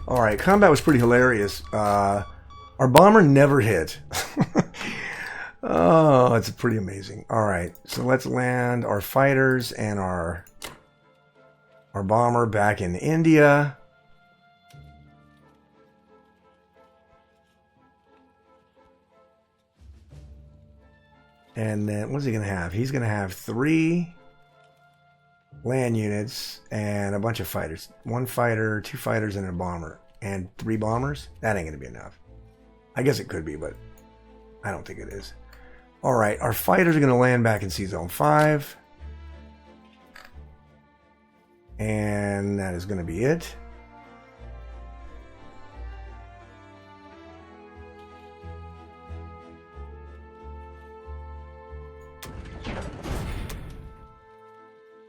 All right, combat was pretty hilarious. Our bomber never hit. Oh, it's pretty amazing. All right, so let's land our fighters and our bomber back in India. And then what's he going to have? He's going to have 3 land units and a bunch of fighters. 1 fighter, 2 fighters, and a bomber. And 3 bombers? That ain't going to be enough. I guess it could be, but I don't think it is. All right, our fighters are going to land back in C-Zone 5. And that is going to be it.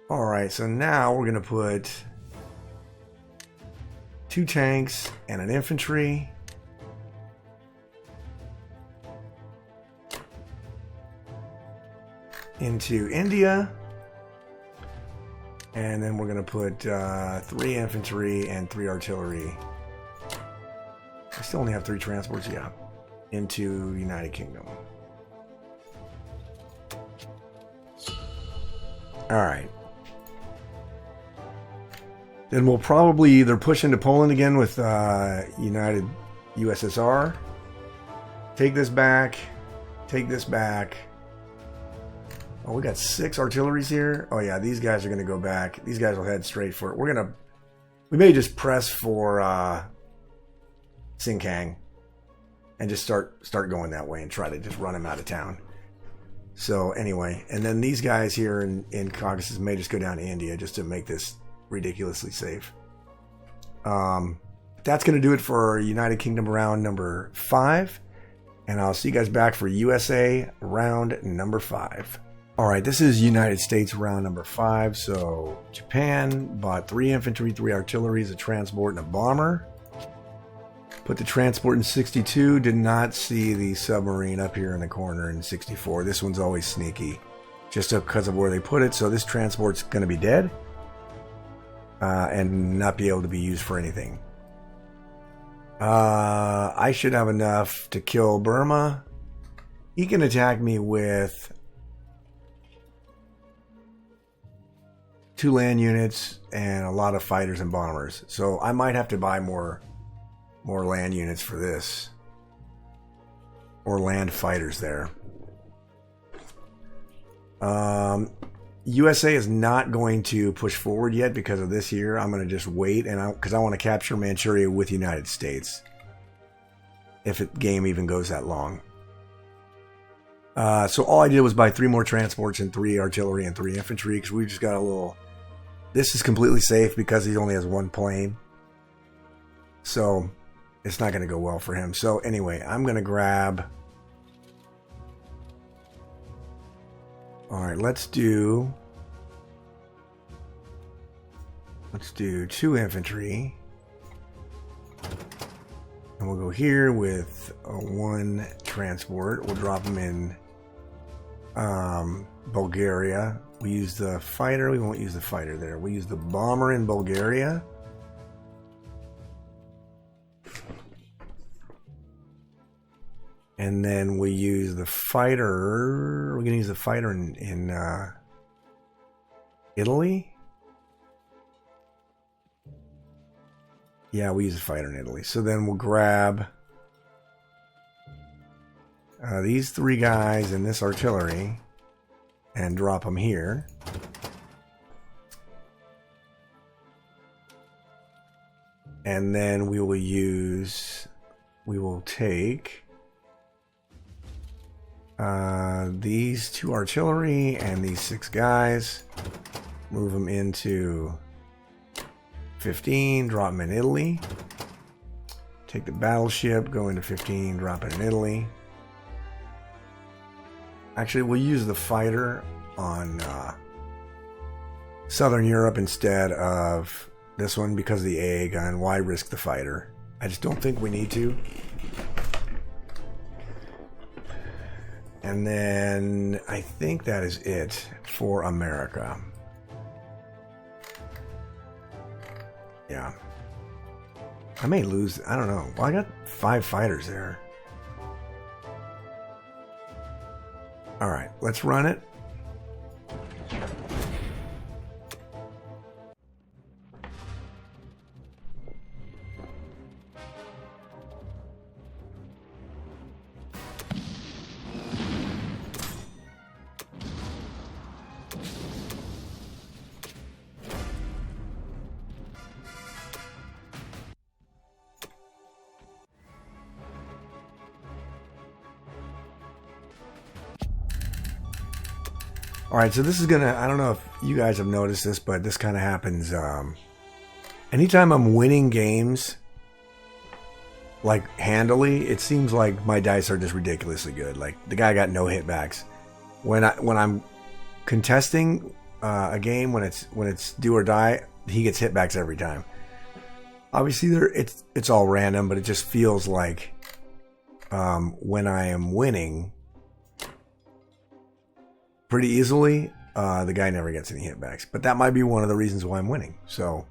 All right, so now we're going to put 2 tanks and an infantry. Into India. And then we're going to put 3 infantry and 3 artillery. I still only have 3 transports, yeah. Into United Kingdom. Alright. Then we'll probably either push into Poland again with United USSR. Take this back. Take this back. Oh, we got 6 artilleries here. Oh yeah, these guys are going to go back. These guys will head straight for it. We may just press for Sinkang and just start going that way and try to just run him out of town. So anyway, and then these guys here in Caucasus may just go down to India just to make this ridiculously safe. That's going to do it for United Kingdom round number 5. And I'll see you guys back for USA round number 5. Alright, this is United States round number 5. So Japan bought 3 infantry, 3 artilleries, a transport, and a bomber. Put the transport in 62. Did not see the submarine up here in the corner in 64. This one's always sneaky, just because of where they put it. So this transport's going to be dead and not be able to be used for anything. I should have enough to kill Burma. He can attack me with 2 land units and a lot of fighters and bombers. So I might have to buy more land units for this. Or land fighters there. USA is not going to push forward yet because of this here. I'm going to just wait because I want to capture Manchuria with the United States. If the game even goes that long. So all I did was buy 3 more transports and 3 artillery and 3 infantry because we just got a little... This is completely safe because he only has 1 plane. So it's not going to go well for him. So anyway, I'm going to grab... Alright, let's do 2 infantry. And we'll go here with 1 transport. We'll drop them in Bulgaria. We use the fighter. We won't use the fighter there. We'll use the bomber in Bulgaria. And then we use the fighter. We're going to use the fighter in Italy. Yeah, we use a fighter in Italy. So then we'll grab these 3 guys and this artillery and drop them here. And then we will take These 2 artillery and these 6 guys. Move them into 15, drop them in Italy. Take the battleship, go into 15, drop it in Italy. Actually, we'll use the fighter on Southern Europe instead of this one because of the AA gun. Why risk the fighter? I just don't think we need to. And then I think that is it for America. Yeah. I may lose. I don't know. Well, I got 5 fighters there. All right, let's run it. Alright, so this is gonna, I don't know if you guys have noticed this, but this kind of happens, anytime I'm winning games, like, handily, it seems like my dice are just ridiculously good. Like, the guy got no hitbacks. When I'm contesting a game, when it's do or die, he gets hitbacks every time. Obviously, it's all random, but it just feels like, when I am winning pretty easily, the guy never gets any hitbacks. But that might be one of the reasons why I'm winning. So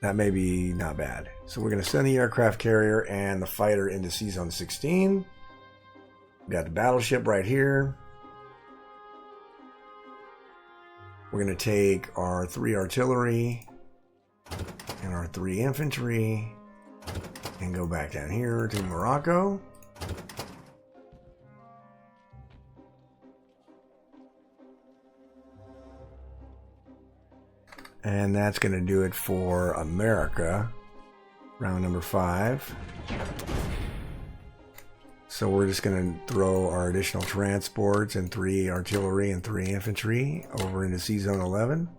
that may be not bad. So we're going to send the aircraft carrier and the fighter into Sea Zone 16. We got the battleship right here. We're going to take our 3 artillery and our 3 infantry and go back down here to Morocco. And that's going to do it for America. Round number 5. So we're just going to throw our additional transports and 3 artillery and 3 infantry over into Sea Zone 11.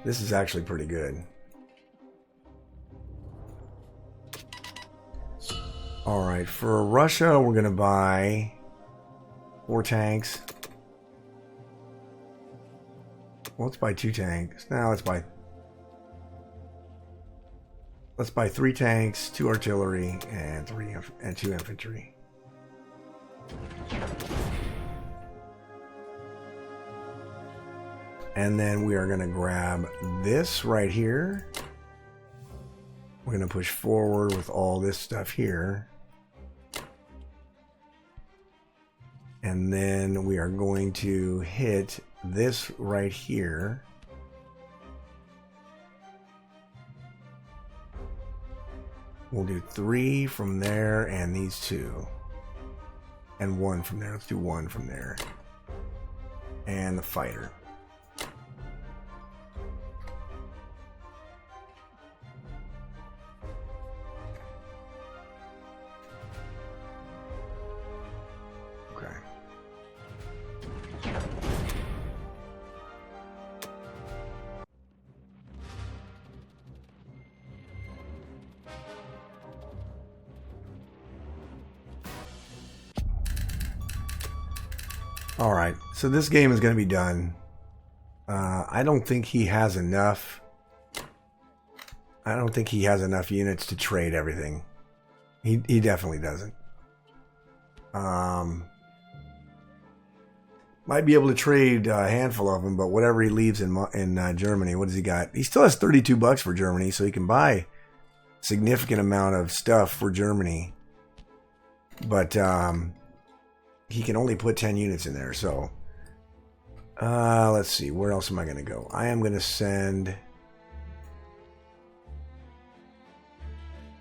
This is actually pretty good. Alright, for Russia, we're going to buy 4 tanks. Well, let's buy 2 tanks. Now let's buy 3 tanks, 2 artillery, and 2 infantry. And then we are going to grab this right here. We're going to push forward with all this stuff here. And then we are going to hit this right here. We'll do 3 from there and these 2. And 1 from there. Let's do 1 from there. And the fighter. Alright, so this game is going to be done. I don't think he has enough. I don't think he has enough units to trade everything. He definitely doesn't. Might be able to trade a handful of them, but whatever he leaves in Germany, what does he got? He still has $32 for Germany, so he can buy a significant amount of stuff for Germany. But he can only put 10 units in there, so let's see, where else am I going to go? I am going to send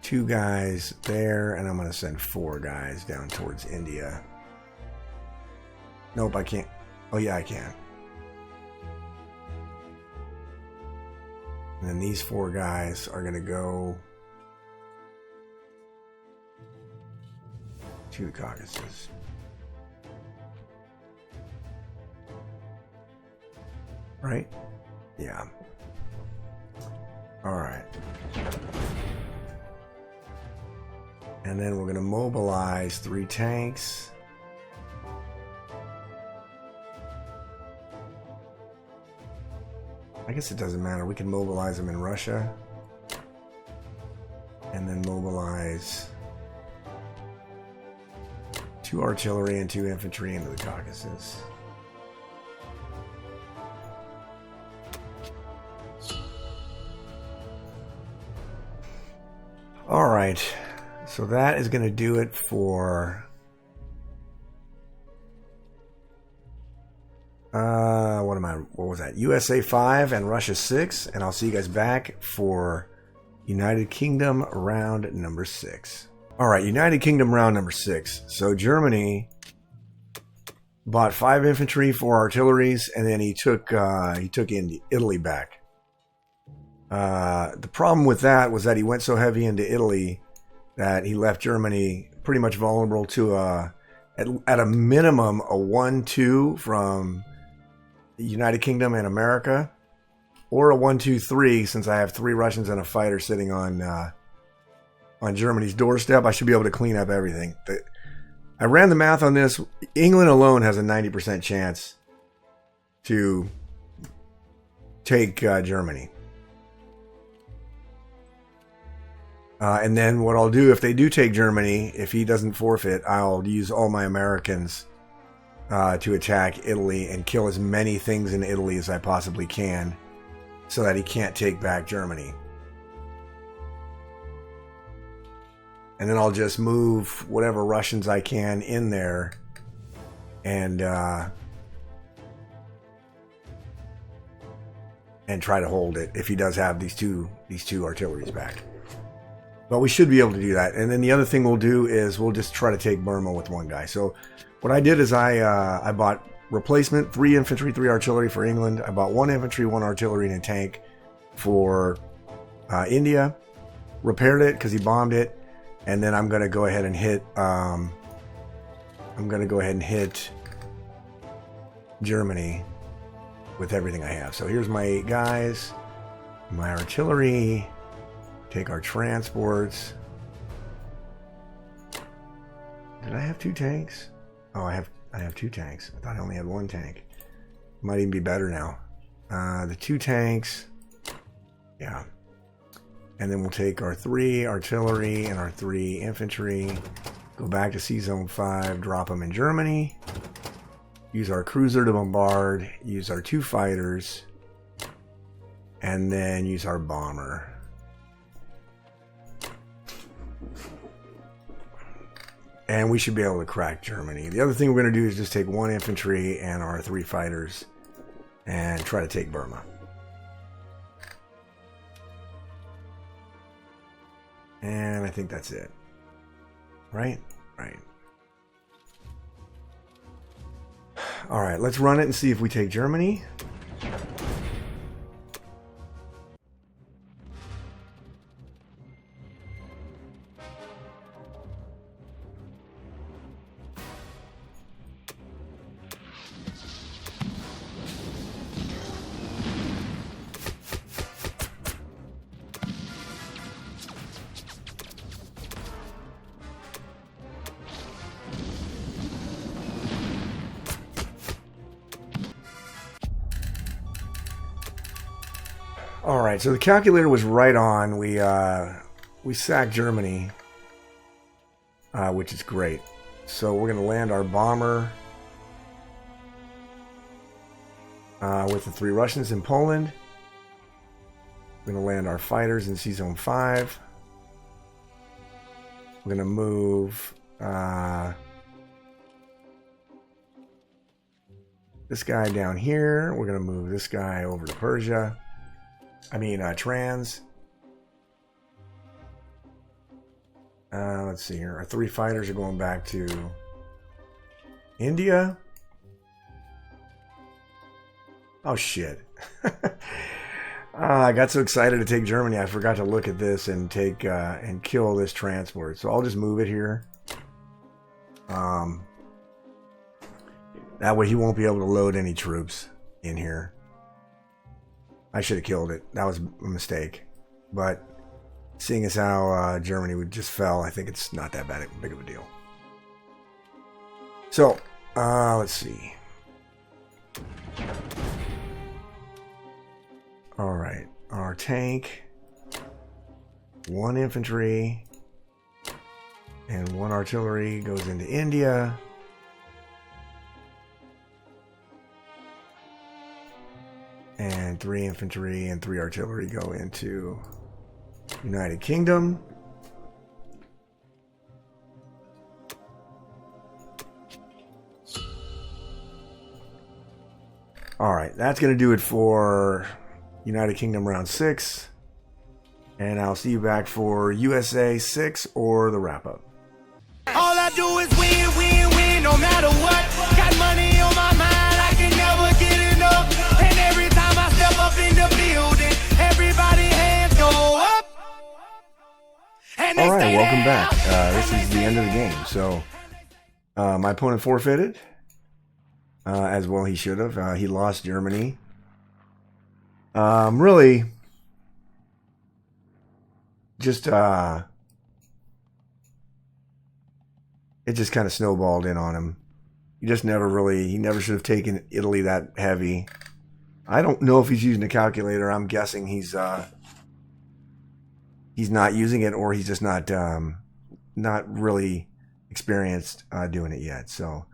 2 guys there, and I'm going to send 4 guys down towards India. Nope, I can't. Oh yeah, I can. And then these 4 guys are going to go to the Caucasus. Right? Yeah. All right. And then we're going to mobilize 3 tanks. I guess it doesn't matter. We can mobilize them in Russia. And then mobilize 2 artillery and 2 infantry into the Caucasus. All right. So that is going to do it for what was that? USA 5 and Russia 6, and I'll see you guys back for United Kingdom round number 6. All right, United Kingdom round number 6. So Germany bought 5 infantry, 4 artilleries, and then he took Italy back. The problem with that was that he went so heavy into Italy that he left Germany pretty much vulnerable to at a minimum a 1-2 from the United Kingdom and America, or a 1-2-3 since I have 3 Russians and a fighter sitting on Germany's doorstep. I should be able to clean up everything. I ran the math on this. England alone has a 90% chance to take Germany. And then what I'll do if they do take Germany, if he doesn't forfeit, I'll use all my Americans to attack Italy and kill as many things in Italy as I possibly can so that he can't take back Germany. And then I'll just move whatever Russians I can in there and try to hold it if he does have these two artilleries back. But we should be able to do that. And then the other thing we'll do is we'll just try to take Burma with 1 guy. So what I did is I bought replacement 3 infantry, 3 artillery for England. I bought 1 infantry, 1 artillery, and a tank for India. Repaired it because he bombed it. And then I'm going to go ahead and hit. Germany with everything I have. So here's my 8 guys, my artillery. Take our transports. Did I have 2 tanks? Oh, I have 2 tanks. I thought I only had 1 tank. Might even be better now. The 2 tanks. Yeah. And then we'll take our 3 artillery and our 3 infantry. Go back to Sea Zone 5. Drop them in Germany. Use our cruiser to bombard. Use our 2 fighters. And then use our bomber. And we should be able to crack Germany. The other thing we're going to do is just take 1 infantry and our 3 fighters and try to take Burma. And I think that's it. Right? Right. All right, let's run it and see if we take Germany. All right, so the calculator was right on. We sacked Germany, which is great. So we're going to land our bomber with the 3 Russians in Poland. We're going to land our fighters in Sea Zone 5. We're going to move this guy down here. We're going to move this guy over to Persia. Trans. Let's see here. Our 3 fighters are going back to India. Oh, shit. I got so excited to take Germany, I forgot to look at this and take and kill this transport. So I'll just move it here. That way he won't be able to load any troops in here. I should have killed it. That was a mistake. But seeing as how Germany would just fell, I think it's not that big of a deal. So, let's see. Alright, our tank, 1 infantry, and 1 artillery goes into India. And 3 infantry and 3 artillery go into United Kingdom. Alright, that's going to do it for United Kingdom round 6. And I'll see you back for USA 6 or the wrap-up. All I do is win, win, win, no matter what. Got money on my mind, I can never get enough. And every time I step up in the building, everybody hands go up. All right, welcome back. This is the end of the game. So my opponent forfeited. As well he should have. He lost Germany. Really, just it just kind of snowballed in on him. He never should have taken Italy that heavy. I don't know if he's using a calculator. I'm guessing he's not using it, or he's just not really experienced doing it yet. So,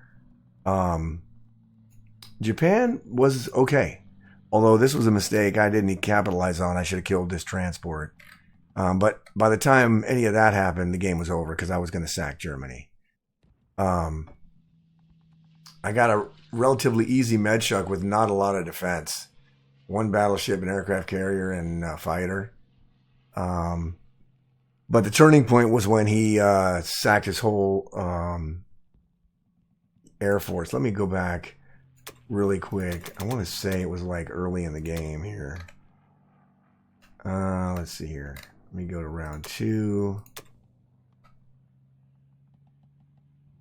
Japan was okay. Although this was a mistake I didn't capitalize on. I should have killed this transport. But by the time any of that happened, the game was over because I was going to sack Germany. I got a relatively easy medshuk with not a lot of defense. 1 battleship, an aircraft carrier, and a fighter. But the turning point was when he sacked his whole Air Force. Let me go back really quick. I want to say it was like early in the game here. Let's see here. Let me go to round 2.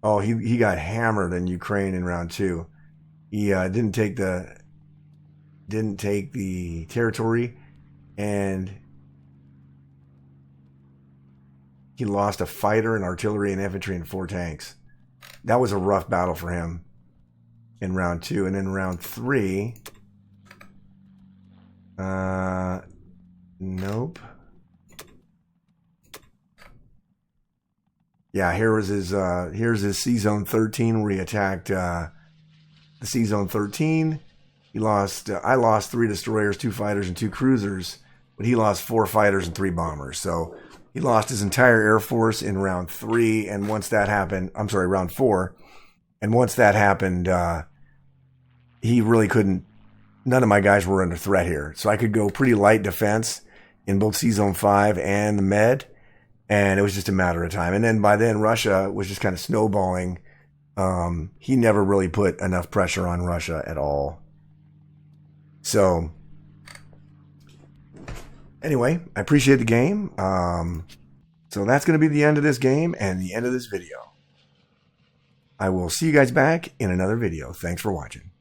Oh, he got hammered in Ukraine in round 2. He didn't take the territory, and he lost a fighter, an artillery, and infantry, and 4 tanks. That was a rough battle for him in round 2. And then round 3, nope. Yeah, here's his Sea Zone 13 where he attacked the Sea Zone 13. He lost. I lost 3 destroyers, 2 fighters, and 2 cruisers, but he lost 4 fighters and 3 bombers. So he lost his entire air force in round 3. And once that happened, I'm sorry, round 4. And once that happened, he really couldn't. None of my guys were under threat here, so I could go pretty light defense in both Sea Zone 5 and the Med. And it was just a matter of time. And then by then, Russia was just kind of snowballing. He never really put enough pressure on Russia at all. So, anyway, I appreciate the game. So that's going to be the end of this game and the end of this video. I will see you guys back in another video. Thanks for watching.